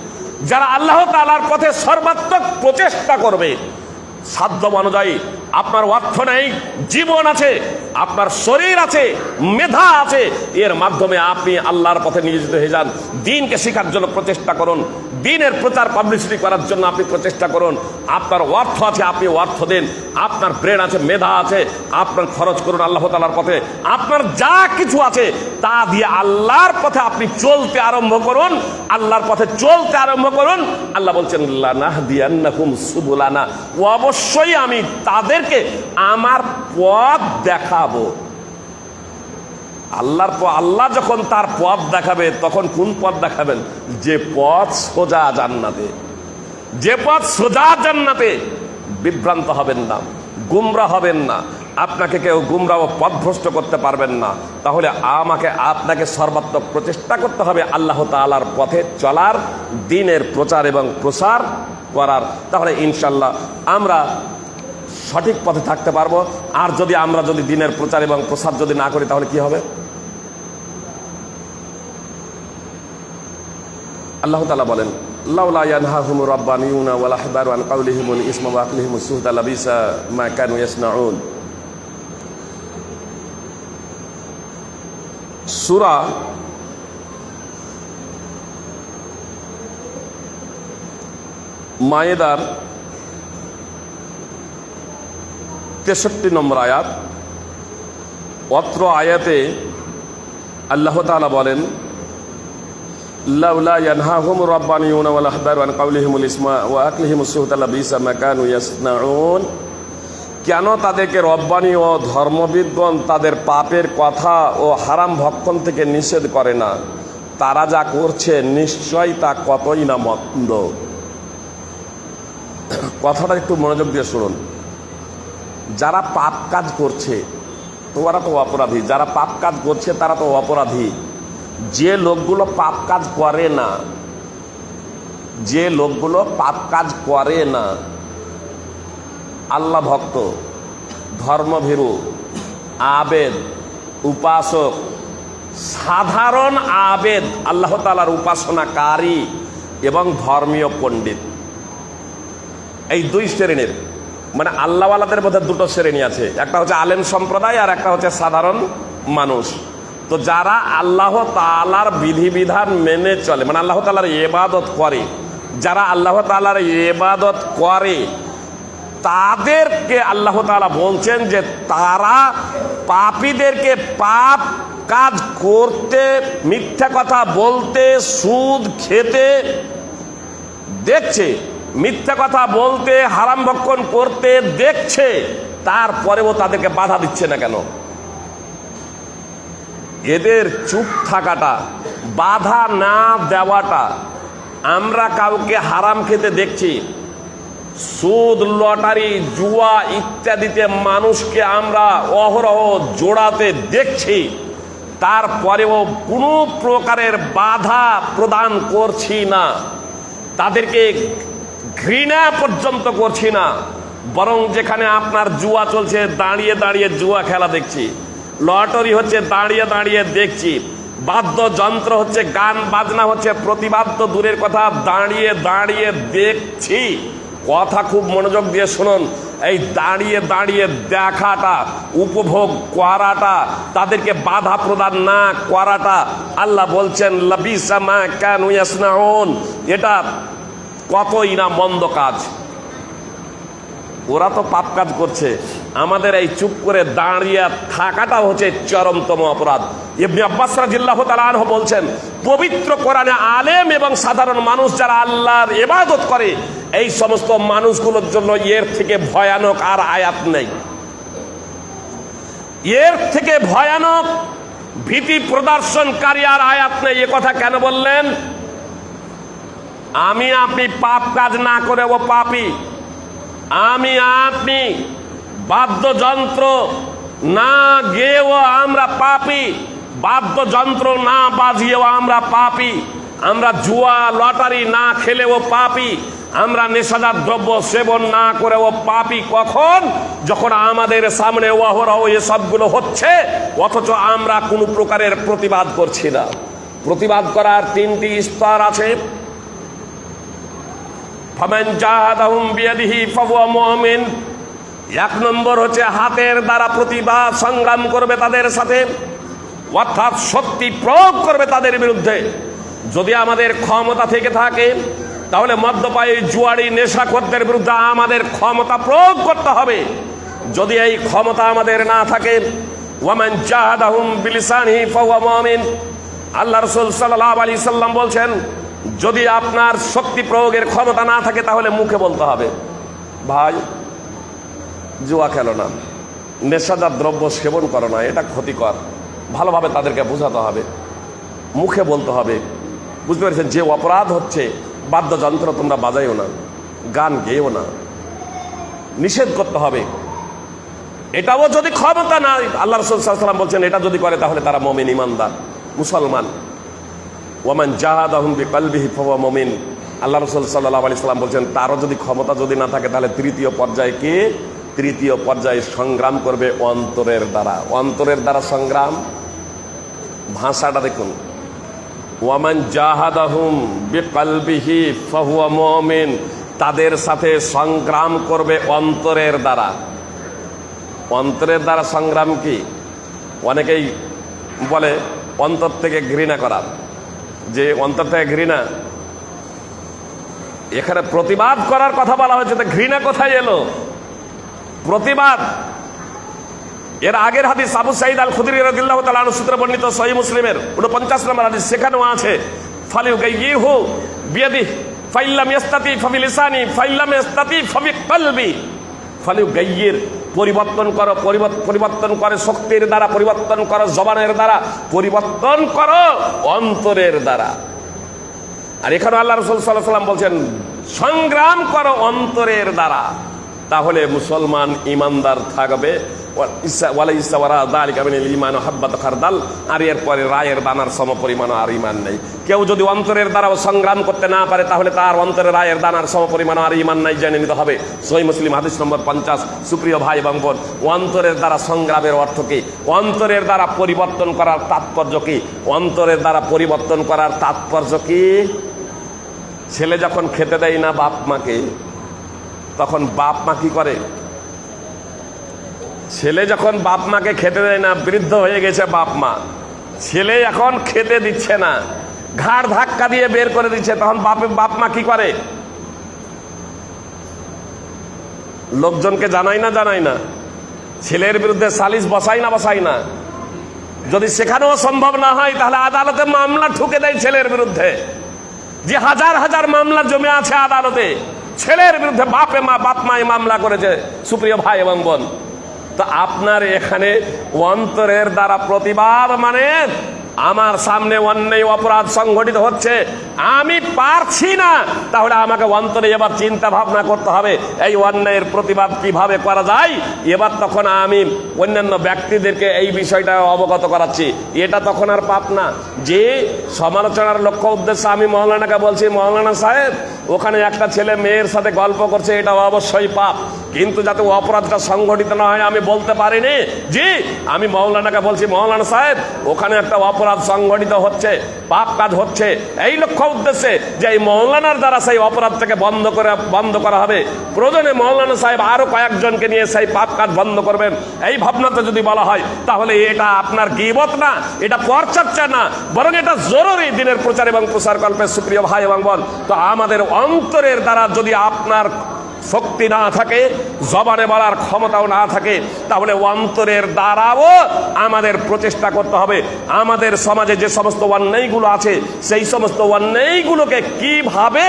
যারা আল্লাহ তাআলার পথে সর্বাত্মক প্রচেষ্টা করবে, সাধ্য অনুযায়ী আপনার অর্থ নেই, জীবন আছে, আপনার শরীর আছে, মেধা আছে, এর মাধ্যমে আপনি আল্লাহর পথে নিয়োজিত হয়ে যান। দ্বীনকে শেখার জন্য প্রচেষ্টা করুন, দ্বীনের প্রচার পাবলিসিটি করার জন্য আপনি প্রচেষ্টা করুন। আপনার অর্থ আছে, আপনি অর্থ দেন, আপনার ব্রেন আছে, মেধা আছে, আপনার খরচ করুন আল্লাহ তাআলার পথে। আপনার যা কিছু আছে তা দিয়ে আল্লাহর পথে আপনি চলতে আরম্ভ করুন, আল্লাহর পথে চলতে আরম্ভ করুন। আল্লাহ বলছেন লানাহদিয়ান্নাকুম সুবুলানা, অবশ্যই আমি তাদেরকে আমার পথ দেখাবো। আল্লাহ যখন তার পথ দেখাবে তখন কোন পথ দেখাবেন? যে পথ সোজা জান্নাতে, যে পথ সোজা জান্নাতে। বিভ্রান্ত হবেন না, গুমরা হবেন না, আপনাকে কেউ গুমরা ও পথভ্রষ্ট করতে পারবেন না। তাহলে আপনাকে সর্বাত্মক প্রচেষ্টা করতে হবে আল্লাহ তাআলার পথে চলার, দ্বীনের প্রচার এবং প্রসার করার। তাহলে ইনশাল্লাহ আমরা সঠিক পথে থাকতে পারবো। আর আমরা যদি দ্বীনের প্রচার এবং প্রসার যদি না করি তাহলে কি হবে? আল্লাহ তাআলা বলেন লাউলা ইয়ানহাহুমুর রাব্বানিয়ুনা ওয়াল আহবারু আন কাউলিহিমুল ইসমা ওয়া আকলিহিমুস সুহতা লাবিসা মা কানু ইয়াসনাউন। সূরা মায়েদার 63 নম্বর আয়াত। অত্র আয়াতে আল্লাহ তাআলা বলেন লাউলা ইয়ানহাহুমুর রাব্বানিয়ুনা ওয়াল আহবারু আন কাউলিহিমুল ইসমা ওয়া আকলিহিমুস সুহতা লাবিসা মা কানু ইয়াসনাউন। কেন তাদেরকে রব্বানি ও ধর্মবিদগণ তাদের পাপের কথা ও হারাম ভক্ষণ থেকে নিষেধ করে না? তারা যা করছে নিশ্চয়ই তা কতই না মন্দ। কথাটা একটু মনোযোগ দিয়ে শুনুন। যারা পাপ কাজ করছে তোরা তো অপরাধী, যারা পাপ কাজ করছে তারা তো অপরাধী। যে লোকগুলো পাপ কাজ করে না, যে লোকগুলো পাপ কাজ করে না, আল্লাহ ভক্ত, ধর্মভীরু, আবেদ, উপাসক, সাধারণ আবেদ, আল্লাহ তাআলার উপাসনাকারী এবং ধর্মীয় পণ্ডিত, এই দুই শ্রেণীর, মানে আল্লাহওয়ালাদের মধ্যে দুটো শ্রেণী আছে, একটা হচ্ছে আলেম সম্প্রদায় আর একটা হচ্ছে সাধারণ মানুষ। তো যারা আল্লাহ তাআলার বিধিবিধান মেনে চলে, মানে আল্লাহ তাআলার ইবাদত করে, যারা আল্লাহ তাআলার ইবাদত করে তাদেরকে আল্লাহ তাআলা বলছেন যে তারা পাপীদেরকে পাপ কাজ করতে, মিথ্যা কথা বলতে, সুদ খেতে দেখছে, মিথ্যা কথা বলতে, হারাম ভক্ষণ করতে দেখছে, তারপরেও তাদেরকে বাধা দিচ্ছে না কেন? এদের চুপ থাকাটা, বাধা না দেওয়াটা। আমরা কাউকে হারাম খেতে দেখছি, সুদ, লটারি, জুয়া ইত্যাদিতে মানুষকে আমরা অহরহ জোড়াতে দেখছি, তারপরেও কোনো প্রকারের বাধা প্রদান করছি না, তাদেরকে ঘৃণা পর্যন্ত করছি না। বরং যেখানে আপনার জুয়া চলছে, দাঁড়িয়ে দাঁড়িয়ে জুয়া খেলা দেখছি, লটারি হচ্ছে দাঁড়িয়ে দাঁড়িয়ে দেখছি, বাদ্যযন্ত্র হচ্ছে, গান বাজনা হচ্ছে, প্রতিবাদ তো দূরের কথা, দাঁড়িয়ে দাঁড়িয়ে দেখছি। কথা খুব মনোযোগ দিয়ে শুনুন, এই দাঁড়িয়ে দাঁড়িয়ে দেখাটা, উপভোগ করাটা, তাদেরকে বাধা প্রদান না করাটা, আল্লাহ বলছেন লাবিসা মা কানু ইয়াসনাউন, এটা কতই না মন্দ কাজ। ওরা তো পাপ কাজ করছে, আমাদের এই চুপ করে দাঁড়িয়ে থাকাটা হচ্ছে চরমতম অপরাধ। ইবনে আব্বাস রাদিয়াল্লাহু তাআলা আনহু বলছেন, পবিত্র কোরআনে আলেম এবং সাধারণ মানুষ যারা আল্লাহর ইবাদত করে, এই সমস্ত মানুষগুলোর জন্য এর থেকে ভয়ানক আর আয়াত নেই। এর থেকে ভয়ানক ভীতি প্রদর্শনকারী আর আয়াত নেই। এ কথা কেন বললেন? আমি আপনি পাপ কাজ না করে ও পাপী, আমি আপনি বাদ্যযন্ত্র না গেয়েও আমরা পাপী, বাদ্যযন্ত্র না বাজিয়েও আমরা পাপী, আমরা জুয়া লটারি না খেলেও পাপী, আমরা নেশাদার দ্রব্য সেবন না করেও পাপী। কখন? যখন আমাদের সামনে অহরহ এসবগুলো হচ্ছে, অথচ আমরা কোনো প্রকারের প্রতিবাদ করছি না। প্রতিবাদ করার তিনটি স্তর আছে। ফামান জাহাদাহুম বিয়াদিহি ফাহুয়া মুমিন। এক নম্বর হচ্ছে হাতের দ্বারা প্রতিবাদ সংগ্রাম করবে তাদের সাথে, অর্থাৎ শক্তি প্রয়োগ করবে তাদের বিরুদ্ধে। যদি আমাদের ক্ষমতা থেকে থাকে, তাহলে মদ্যপায়ী, জুয়ারি, নেশাখোরদের বিরুদ্ধে আমাদের ক্ষমতা প্রয়োগ করতে হবে। যদি এই ক্ষমতা আমাদের না থাকে, ওয়ামান জাহাদাহুম বিলিসানিহি ফাহুয়া মুমিন। আল্লাহ রাসূল সাল্লাল্লাহু আলাইহি সাল্লাম বলছেন, যদি আপনার শক্তি প্রয়োগের ক্ষমতা না থাকে, তাহলে মুখে বলতে হবে, ভাই জুয়া খেলো না, নেশাদার দ্রব্য সেবন করো না, এটা ক্ষতিকর। ভালোভাবে তাদেরকে বোঝাতে হবে, মুখে বলতে হবে। বুঝতে পেরেছেন? যে অপরাধ হচ্ছে, বাদ্যযন্ত্র তোমরা বাজাইও না, গান গেয়েও না, নিষেধ করতে হবে। এটাও যদি ক্ষমতা না, আল্লাহ রাসূল সাল্লাল্লাহু আলাইহি ওয়াসাল্লাম বলছেন, এটা যদি করে তাহলে তারা মুমিন, ঈমানদার, মুসলমান। ওয়ামান জাহাদাহুম বিকলবিহি ফাহুয়া মুমিন। আল্লাহ রাসূল সাল্লাল্লাহু আলাইহি ওয়াসাল্লাম বলছেন, তারও যদি ক্ষমতা যদি না থাকে, তাহলে তৃতীয় পর্যায়ে কি? তৃতীয় পর্যায়ে সংগ্রাম করবে অন্তরের দ্বারা। অন্তরের দ্বারা সংগ্রাম, ভাষাটা দেখুন, ওয়ামান জাহাদাহুম বিকলবিহি ফাহুয়া মুমিন। তাদের সাথে সংগ্রাম করবে অন্তরের দ্বারা। অন্তরের দ্বারা সংগ্রাম কি? অনেকেই বলে অন্তর থেকে ঘৃণা করা, যে অন্তর থেকে ঘৃণা। এখানে প্রতিবাদ করার কথা বলা হয়েছে, তো ঘৃণা কোথায় এলো? প্রতিবাদ, এর আগের হাদিস আবু সাঈদ আল খুদরি রাদিয়াল্লাহু তাআলা আনহু সূত্রে বর্ণিত সহিহ মুসলিমের 49 নম্বর হাদিস, সেখানেও আছে ফালিউগাইয়িরহু বিয়াদিহি ফাইল্লাম ইস্তাতি ফাবিলিসানি ফাইল্লাম ইস্তাতি ফাবিকলবি। ফালিউগাইয়ির, পরিবর্তন করো, পরিবর্তন করে শক্তির দ্বারা, পরিবর্তন করো জবানের দ্বারা, পরিবর্তন করো অন্তরের দ্বারা। আর এখানে আল্লাহ রাসূল সাল্লাল্লাহু আলাইহি ওয়াসাল্লাম বলছেন, সংগ্রাম করো অন্তরের দ্বারা, তাহলে মুসলমান ঈমানদার থাকবে। আর এরপরে রায়ের দানার সমপরিমাণ আর ঈমান নেই। কেউ যদি অন্তরের দ্বারাও সংগ্রাম করতে না পারে, তাহলে তার অন্তরে রায়ের দানার সমপরিমাণ আর ঈমান নাই, জেনে নিতে হবে। সহিহ মুসলিম হাদিস নম্বর 50। সুপ্রিয় ভাই এবং বোন, অন্তরের দ্বারা সংগ্রামের অর্থ কি? অন্তরের দ্বারা পরিবর্তন করার তাৎপর্য কি? অন্তরের দ্বারা পরিবর্তন করার তাৎপর্য কি? ছেলে যখন খেতে দেয় না বাপ মাকে, তখন বাপ মা কি করে? ছেলে যখন বাপ মাকে খেতে দেয় না, বৃদ্ধ হয়ে গেছে বাপ মা, ছেলে এখন খেতে দিচ্ছে না, ঘাড় ধাক্কা দিয়ে বের করে দিচ্ছে, তখন বাপ মা কি করে? লোকজনকে জানাই না? ছেলের বিরুদ্ধে সালিশ বসাই না? যদি সেখানেও সম্ভব না হয়, তাহলে আদালতে মামলা ঠুকে দেয় ছেলের বিরুদ্ধে। যে হাজার হাজার মামলা জমে আছে আদালতে, ছেলের বিরুদ্ধে বাপ মাই মামলা করেছে। সুপ্রিয় ভাই এবং বোন, তো আপনার এখানে অন্তরের দ্বারা প্রতিবাদ মানে আমার সামনে অন্যায় অপরাধ সংঘটিত হচ্ছে, আমি পারছি না, তাহলে আমাকে অন্তরে এবার চিন্তা ভাবনা করতে হবে এই অন্যায়ের প্রতিবাদ কিভাবে করা যায়। এবার তখন আমি অন্যান্য ব্যক্তিদেরকে এই বিষয়টা অবগত করাচ্ছি, এটা তখন আর পাপ না। যে সমালোচনার লক্ষ্য উদ্দেশ্যে আমি মৌলানাকে বলছি, মৌলানা সাহেব ওখানে একটা ছেলে মেয়ের সাথে গল্প করছে, এটা অবশ্যই পাপ, কিন্তু যাতে অপরাধটা সংঘটিত না হয় আমি বলতে পারিনি। জি, আমি মৌলানাকে বলছি, মৌলানা সাহেব ওখানে একটা অপরাধ সংঘটিত হচ্ছে, পাপ কাজ হচ্ছে, এই লক্ষ্য উদ্দেশ্যে যে এই মৌলানার দ্বারা সেই অপরাধটাকে বন্ধ করা হবে। প্রয়োজনে মৌলানা সাহেব আরো কয়েকজনকে নিয়ে সেই পাপ কাজ বন্ধ করবেন, এই ভাবনাতে যদি বলা হয় তাহলে এটা আপনার গীবত না, এটা পরচর্চা না, বরং এটা জরুরি দিনের প্রচার এবং প্রসার কল্পে। সুপ্রিয় ভাই এবং বোন, তো আমাদের অন্তরের দ্বারা যদি আপনার শক্তি না থাকে, জবানে বলার ক্ষমতাও না থাকে, তাহলে অন্তরের দ্বারাও আমাদের প্রচেষ্টা করতে হবে। আমাদের সমাজে যে সমস্ত অন্যায়গুলো আছে সেই সমস্ত অন্যায়গুলোকে কিভাবে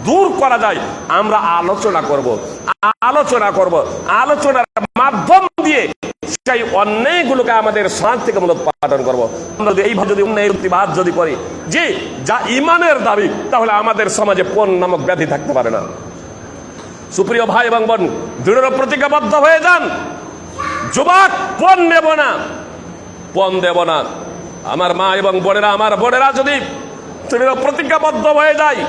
দূর করা যায় আমরা আলোচনা করব। আলোচনার মাধ্যম দিয়ে সেই অন্যায়গুলোকে আমাদের সমাজ থেকে মূলোৎপাটন করবো। আমরা এইভাবে যদি অন্যায়ের প্রতিবাদ যদি করি, যে যা ইমানের দাবি, তাহলে আমাদের সমাজে পণ নামক ব্যাধি থাকতে পারে না। সুপ্রিয় ভাই এবং বোন, দৃঢ় প্রতিজ্ঞাবদ্ধ হয়ে যান, যুবক পণ নেব না, পণ দেব না। আমার মা এবং বোনেরা, আমার বোনেরা যদি দৃঢ় প্রতিজ্ঞাবদ্ধ হয়ে যায়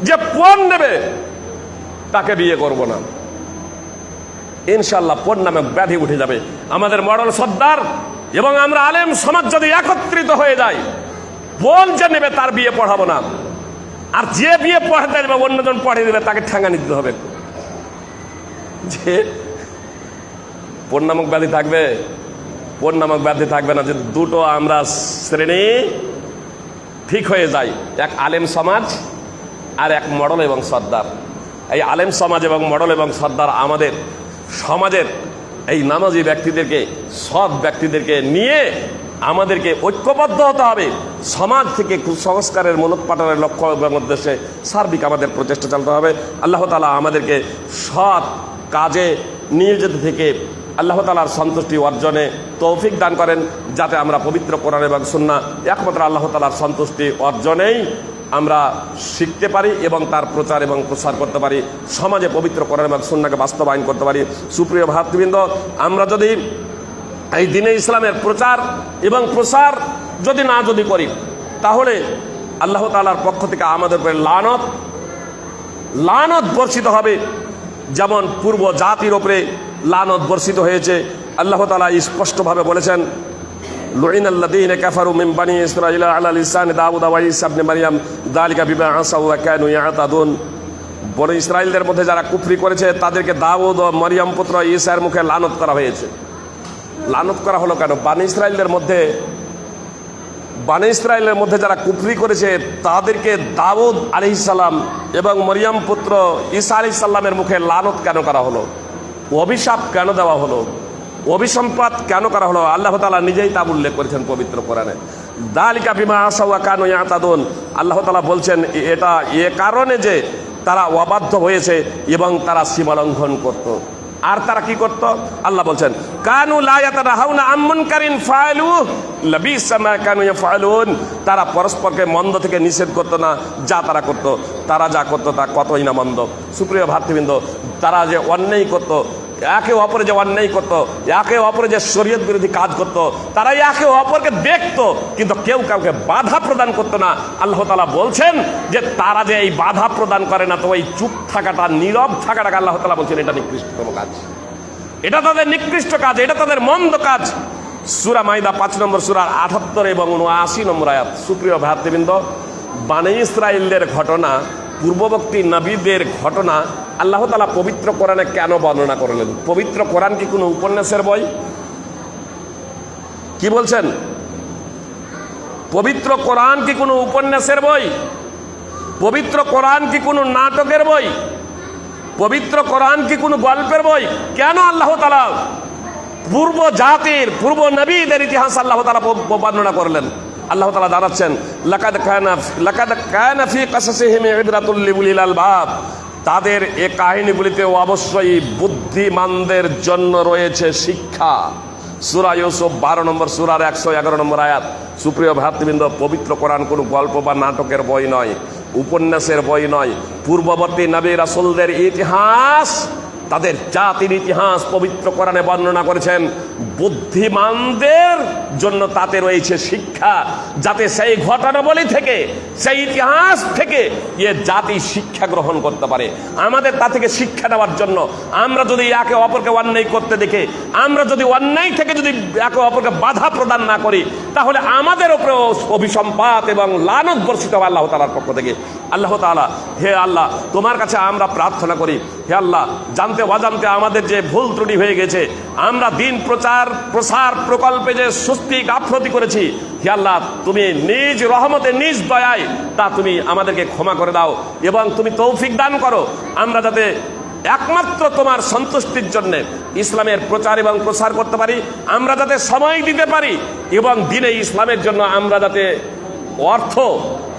যে পণ নেবে, তাকে বিয়ে করব না, ইনশাল্লাহ পণ নামক ব্যাধি উঠে যাবে। আমাদের মডেল সর্দার এবং আমরা আলেম সমাজ যদি একত্রিত হয়ে যায়, পণ যে নেবে তার বিয়ে পড়াবো না, আর যে বিয়ে পড়াতে দেবে অন্যজন পড়িয়ে দেবে তাকে ঠ্যাঙ্গা নিতে হবে। যে পণ নামক ব্যাধি থাকবে, পণ নামক ব্যাধি থাকবে না। যে দুটো আমরা শ্রেণী ঠিক হয়ে যায়, এক আলেম সমাজ আর এক মডেল এবং সর্দার। এই আলেম সমাজ এবং মডেল এবং সর্দার আমাদের সমাজের এই নামাজি ব্যক্তিদেরকে, সৎ ব্যক্তিদেরকে নিয়ে আমাদেরকে ঐক্যবদ্ধ হতে হবে। সমাজ থেকে কুসংস্কারের মূলোৎপাটনের লক্ষ্য এবং উদ্দেশ্যে সার্বিক আমাদের প্রচেষ্টা চালাতে হবে। আল্লাহ তাআলা আমাদেরকে সৎ কাজে নিয়োজিত থেকে আল্লাহ তাআলার সন্তুষ্টি অর্জনে তৌফিক দান করেন, যাতে আমরা পবিত্র কোরআন এবং সুন্নাহ একমাত্র আল্লাহ তাআলার সন্তুষ্টি অর্জনেই আমরা শিখতে পারি এবং তার প্রচার এবং প্রসার করতে পারি, সমাজে পবিত্র কোরআন এবং সুন্নাহকে বাস্তবায়ন করতে পারি। সুপ্রিয় ভাতৃবৃন্দ, আমরা যদি এই দ্বীনে ইসলামের প্রচার এবং প্রসার যদি করি, তাহলে আল্লাহ তাআলার পক্ষ থেকে আমাদের উপরে লানত বর্ষিত হবে। যেমন পূর্ব জাতির উপরে লানত বর্ষিত হয়েছে। আল্লাহ তাআলা স্পষ্টভাবে বলেছেন, লুইনাল্লাযীনা কাফারু মিন বানি ইসরাঈলা আলা লিসানি দাউদ ওয়া ঈসা ইবনে মারইয়াম যালিকা বিমা আসাউ ওয়া কানু ইয়াতাদুন। বনি ইসরাঈলদের মধ্যে যারা কুফরি করেছে তাদেরকে দাউদ ও মরিয়ম পুত্র ঈসার মুখে লানত করা হয়েছে। লানত করা হলো কেন? বানি ইসরাঈলের মধ্যে যারা কুফরি করেছে তাদেরকে দাউদ আলাইহিস সালাম এবং মরিয়ম পুত্র ঈসা আলাইহিস সালামের মুখে লানত কেন করা হলো? অভিশাপ কেন দেওয়া হলো? অভিসম্পাত কেন করা হলো? আল্লাহ তাআলা নিজেই তা উল্লেখ করেছেন পবিত্র কোরআনে। যালিকা বিমা আসাউ ওয়া কানু ইয়াতাদুন। আল্লাহ তাআলা বলছেন এটা এ কারণে যে তারা অবাধ্য হয়েছে এবং তারা সীমা লঙ্ঘন করত। আর তারা কি করত? আল্লাহ বলছেন, কানু লা ইয়াতানাহাউনা আন মুনকারিন ফাআলু লাবিসা মা কানু ইয়াফআলুন। তারা পরস্পরকে মন্দ থেকে নিষেধ করতো না, যা তারা করত, তারা যা করত তা কতই না মন্দ। সুপ্রিয় ভাতৃবৃন্দ, তারা যে অন্যায় করত, একে অপরে যে অন্যায় করত, একে অপরে যে শরীয়ত বিরোধী কাজ করত, তারা একে অপরকে দেখত কিন্তু কেউ কাউকে বাধা প্রদান করতো না। আল্লাহ তাআলা বলছেন যে তারা যে এই বাধা প্রদান করে না, তো এই চুপ থাকাটা, নীরব থাকাটাকে আল্লাহ তাআলা বলছেন এটা নিকৃষ্টতম কাজ, এটা তাদের নিকৃষ্ট কাজ, এটা তাদের মন্দ কাজ। সূরা মাইদা 5 নম্বর সূরার 78 এবং 79 নম্বর আয়াত। সুপ্রিয় ভাতৃবৃন্দ, বানি ইসরাঈলদের ঘটনা, পূর্ববর্তী নবীদের ঘটনা আল্লাহ তাআলা পবিত্র কোরআনে কেন বর্ণনা করলেন? পবিত্র কোরআন কি কোনো উপন্যাসের বই? কি বলছেন? পবিত্র কোরআন কি কোনো উপন্যাসের বই? পবিত্র কোরআন কি কোনো নাটকের বই? পবিত্র কোরআন কি কোনো গল্পের বই? কেন আল্লাহ তাআলা পূর্ব জাতির, পূর্ব নবীদের ইতিহাস আল্লাহ তাআলা বর্ণনা করলেন? আল্লাহ তাআলা জানাচ্ছেন, লাকাদ কানা ফি কাসাসিহিম ইবরাতুল লিউলিল আলবাব, তাদের এ কাহিনীগুলিতে অবশ্যই বুদ্ধিমানদের জন্য রয়েছে শিক্ষা। সূরা ইউসুফ 12 নম্বর সূরার 111 নম্বর আয়াত। সুপ্রিয় ভ্রাতৃবৃন্দ, পবিত্র কোরআন কোনো গল্প বা নাটকের বই নয়, উপন্যাসের বই নয়। পূর্ববর্তী নবী রাসূলদের ইতিহাস, তাদের জাতির ইতিহাস পবিত্র কোরআনে বর্ণনা করেছেন। বুদ্ধিমানদের জন্য তাতে রয়েছে শিক্ষা, যাতে সেই ঘটনাবলী থেকে, সেই ইতিহাস থেকে এ জাতি শিক্ষা গ্রহণ করতে পারে। আমাদের তা থেকে শিক্ষা নেওয়ার জন্য আমরা যদি একে অপরকে অন্যায় করতে দেখে, আমরা যদি অন্যায় থেকে যদি একে অপরকে বাধা প্রদান না করি, তাহলে আমাদের উপরে অভিসম্পাত এবং লানত বর্ষিত হবে আল্লাহ তাআলার পক্ষ থেকে। আল্লাহ তাআলা, হে আল্লাহ, তোমার কাছে আমরা প্রার্থনা করি, হে আল্লাহ, জানতে অজান্তে আমাদের যে ভুল ত্রুটি হয়ে গেছে, আমরা দিন প্রসার প্রকল্পে যে সুস্থি গাফলতি করেছি, হে আল্লাহ, তুমি নিজ রহমতে, নিজ দয়ায় তা তুমি আমাদেরকে ক্ষমা করে দাও এবং তুমি তৌফিক দান করো, আমরা যাতে একমাত্র তোমার সন্তুষ্টির জন্য ইসলামের প্রচার এবং প্রসার করতে পারি, আমরা যাতে সময় দিতে পারি এবং দিনে ইসলামের জন্য আমরা যাতে অর্থ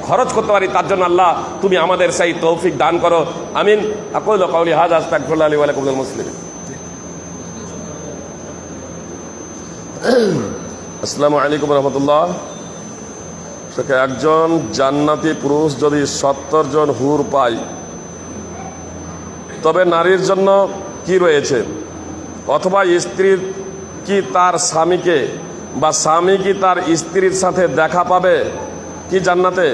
খরচ করতে পারি, তার জন্য আল্লাহ তুমি আমাদের সেই তৌফিক দান করো। আমিন। আকুলু কাউলি হাযা আস্তাগফিরুল্লাহ লি ওয়া লাকুম ওয়ালিল মুসলিমিন। আসসালামু আলাইকুম ওয়া রাহমাতুল্লাহ। একজন জান্নাতি পুরুষ যদি 70 জন হুর পায়, তবে নারীর জন্য কি রয়েছে? অথবা স্ত্রীর কি তার স্বামীকে, বা স্বামী কি তার স্ত্রীর সাথে দেখা পাবে কি জান্নাতে?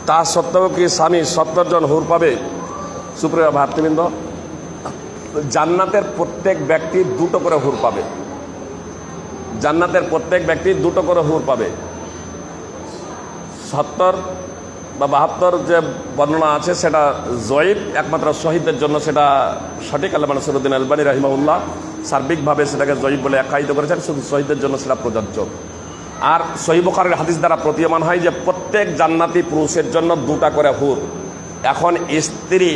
তা সত্ত্বেও কি স্বামী 70 জন হুর পাবে? সুপ্রিয় ভাতৃবৃন্দ, জান্নাতের প্রত্যেক ব্যক্তি 2টো করে হুর পাবে। জান্নাতের প্রত্যেক ব্যক্তি 2টো করে হুর পাবে। 70 বা 72 যে বর্ণনা আছে সেটা জয়ীব, একমাত্র শহীদদের জন্য সেটা সঠিক। আল্লামা নাসিরুদ্দিন আলবানী রাহিমাহুল্লাহ সার্বিকভাবে সেটাকে জয়ীব বলে আখ্যায়িত করেছেন, শুধু শহীদদের জন্য সেটা প্রযোজ্য। আর সহিহ বুখারীর হাদিস দ্বারা প্রতীয়মান হয় যে প্রত্যেক জান্নাতি পুরুষের জন্য 2টা করে হুর। এখন স্ত্রী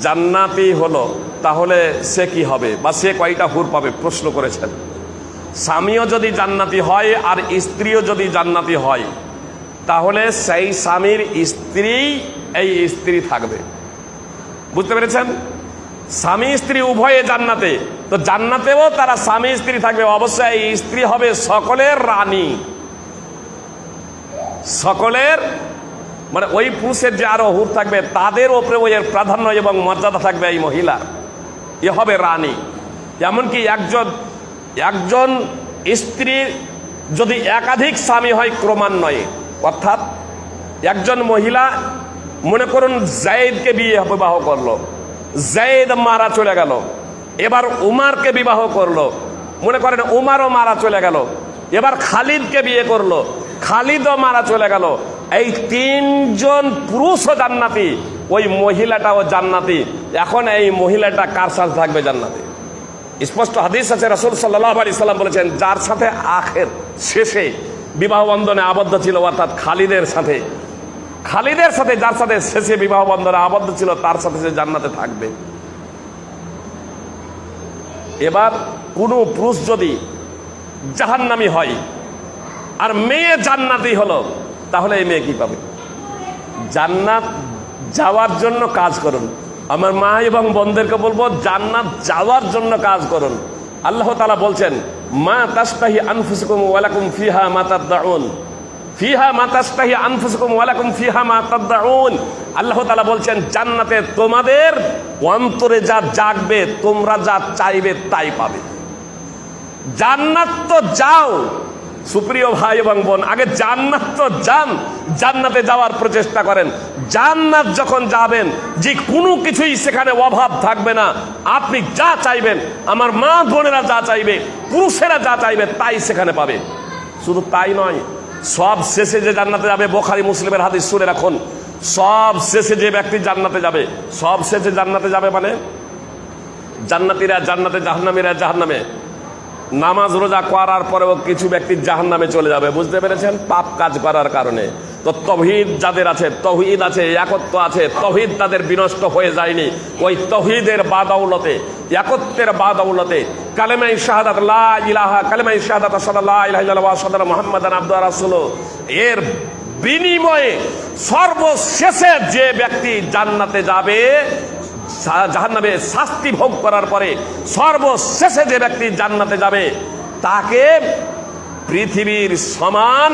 জান্নাতি হলো, তাহলে সে কি হবে, বা সে কয়টা হুর পাবে প্রশ্ন করেছেন। স্বামীও যদি জান্নাতি হয় আর স্ত্রীও যদি জান্নাতি হয়, তাহলে সেই স্বামীর স্ত্রী এই স্ত্রী থাকবে। বুঝতে পেরেছেন? স্বামী স্ত্রী উভয়ে জান্নাতে, তো জান্নাতেও তারা স্বামী স্ত্রী থাকবে। অবশ্যই এই স্ত্রী হবে সকলের রানী, সকলের, মানে ওই পুরুষের যে আরো হুর থাকবে তাদের ওপরে ওই এর প্রাধান্য এবং মর্যাদা থাকবে এই মহিলা, এ হবে রানী। এমনকি একজন স্ত্রীর যদি একাধিক স্বামী হয় ক্রমান্বয়ে, অর্থাৎ একজন মহিলা মনে করুন জায়েদকে বিবাহ করলো, জায়েদ মারা চলে গেল, এবার উমারকে বিবাহ করলো, মনে করেন উমারও মারা চলে গেল, এবার খালিদকে বিয়ে করলো, খালিদও মারা চলে গেল। এই 3 জন পুরুষও জান্নাতি, ওই মহিলাটাও জান্নাতি। এখন এই মহিলাটা কার সাথে থাকবে জান্নাতে? স্পষ্ট হাদিস আছে, রাসূল সাল্লাল্লাহু আলাইহি সাল্লাম বলেছেন, যার সাথে আখের শেষে বিবাহ বন্ধনে আবদ্ধ ছিল, অর্থাৎ খালিদের সাথে যার সাথে শেষে বিবাহ বন্ধনে আবদ্ধ ছিল, তার সাথে সে জান্নাতে থাকবে। এবার কোনো পুরুষ যদি জাহান্নামী হয় আর মেয়ে জান্নাতি হলো, তাহলে এই মেয়ে কি পাবে? জান্নাত যাওয়ার জন্য কাজ করুন। আমার মা এবং বোনদেরকে বলবো, জান্নাত যাওয়ার জন্য কাজ করুন। আল্লাহ তাআলা বলছেন, মা তাস্তাহি আনফুসুকুম ওয়া লাকুম ফিহা মা তাদউন, ফিহা মা তাস্তাহি আনফুসুকুম ওয়া লাকুম ফিহা মা তাদউন। আল্লাহ তাআলা বলছেন, জান্নাতে তোমাদের অন্তরে যা জাগবে, তোমরা যা চাইবে তাই পাবে। জান্নাত তো যাও, সুপ্রিয় ভাই এবং বোন, আগে জান্নাত তো যান, জান্নাতে যাওয়ার প্রচেষ্টা করেন। জান্নাত যখন যাবেন, যে কোনো কিছুই সেখানে অভাব থাকবে না। আপনি যা চাইবেন, আমার মা বোনেরা যা চাইবে, পুরুষেরা যা চাইবে তাই সেখানে পাবে। শুধু তাই নয়, সব শেষে যে জান্নাতে যাবে, বুখারী মুসলিমের হাদিস শুনে রাখুন, সব শেষে যে ব্যক্তি জান্নাতে যাবে, সব শেষে জান্নাতে যাবে মানে জান্নাতীরা জান্নাতে, জাহান্নামীরা জাহান্নামে। নামাজ রোজা করার পরেও কিছু ব্যক্তি জাহান্নামে চলে যাবে, বুঝতে পেরেছেন? পাপ কাজ করার কারণে। তো তৌহিদ যাদের আছে, তৌহিদ আছে, একত্ব আছে, তৌহিদ তাদের বিনষ্ট হয়ে যায়নি। ওই তৌহিদের বাদৌলতে, একত্বের বাদৌলতে কালেমায়ে শাহাদাত লা ইলাহা, কালেমায়ে শাহাদাত আশহাদু আল্লা ইলাহা ইল্লাল্লাহ ওয়া আশহাদু আন্না মুহাম্মাদান আবদুহু ওয়া রাসূলুহু, এর বিনিময়ে সর্বশেষে যে ব্যক্তি জান্নাতে যাবে, জাহান্নামে শাস্তি ভোগ করার পরে সর্বশেষে যে ব্যক্তি জান্নাতে যাবে তাকে পৃথিবীর সমান,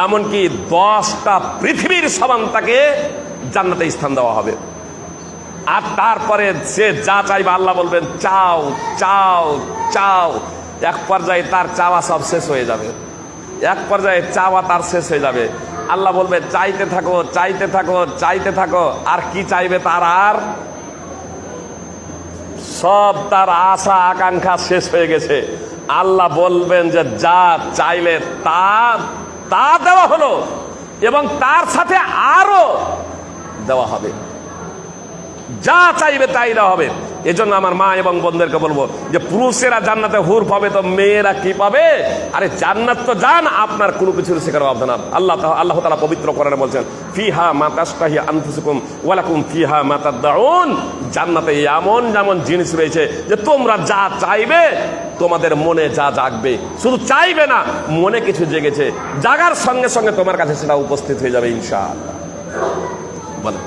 এমনকি 10টা পৃথিবীর সমান তাকে জান্নাতে স্থান দেওয়া হবে। আর তারপরে সে যা চাইবে আল্লাহ বলবেন চাও চাও চাও। এক পর্যায়ে তার চাওয়া সব শেষ হয়ে যাবে, এক পর্যায়ে চাওয়া তার শেষ হয়ে যাবে। আল্লাহ বলবে চাইতে থাকো চাইতে থাকো চাইতে থাকো। আর কি চাইবে তার? আর সব তার আশা আকাঙ্ক্ষা শেষ হয়ে গেছে। আল্লাহ বলবেন যে যা চাইলে তা দেওয়া হলো, এবং তার সাথে আরো দেওয়া হবে। যা চাইবে তাই দেওয়া হবে। এজন্য আমার মা এবং বোনদেরকে বলবো যে পুরুষেরা জান্নাতে হুর পাবে, তো মেয়েরা কি পাবে? আরে জান্নাত তো জান, আপনার কোনো কিছুর সেখানে হবে না। আল্লাহ তাআলা পবিত্র কোরআনে বলছেন ফিহা মা তাশতাহি আনফুসুকুম ওয়া লাকুম ফিহা মা তাদউন। জান্নাতে এমন যেমন জিনিস রয়েছে যে তোমরা যা চাইবে তোমাদের মনে যা জাগবে, শুধু চাইবে না, মনে কিছু জেগেছে, জাগার সঙ্গে সঙ্গে তোমার কাছে সেটা উপস্থিত হয়ে যাবে ইনশাআল্লাহ। বলেন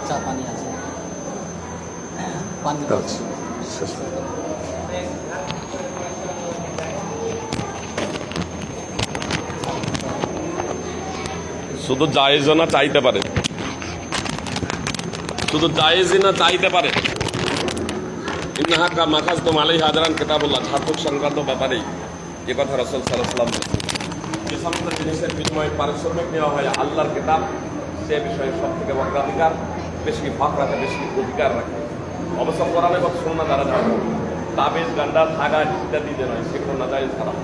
শুধু জায়েজ না চাইতে পারে, শুধু জায়েজই না চাইতে পারে। ইন্নাহা মাখাজতুম আলাইহা আজরান কিতাবুল্লাহ, ছাত্র সংক্রান্ত ব্যাপারেই এ কথা রাসূল সাল্লাল্লাহু আলাইহি ওয়াসাল্লাম বলেছেন। যে সমস্ত জিনিসের বিনিময়ে পারিশ্রমিক নেওয়া হয় আল্লাহর কিতাব, সে বিষয়ে সব থেকে অগ্রাধিকার বেশি, ভাগ রাখে, বেশি অধিকার রাখে। অবশ্য কোরআনে বা সুন্নাহ দ্বারা যাবে তাবিজ, গান্ডা, ধাগা ইত্যাদিতে নয়, সেগুলো না যায় খারাপ।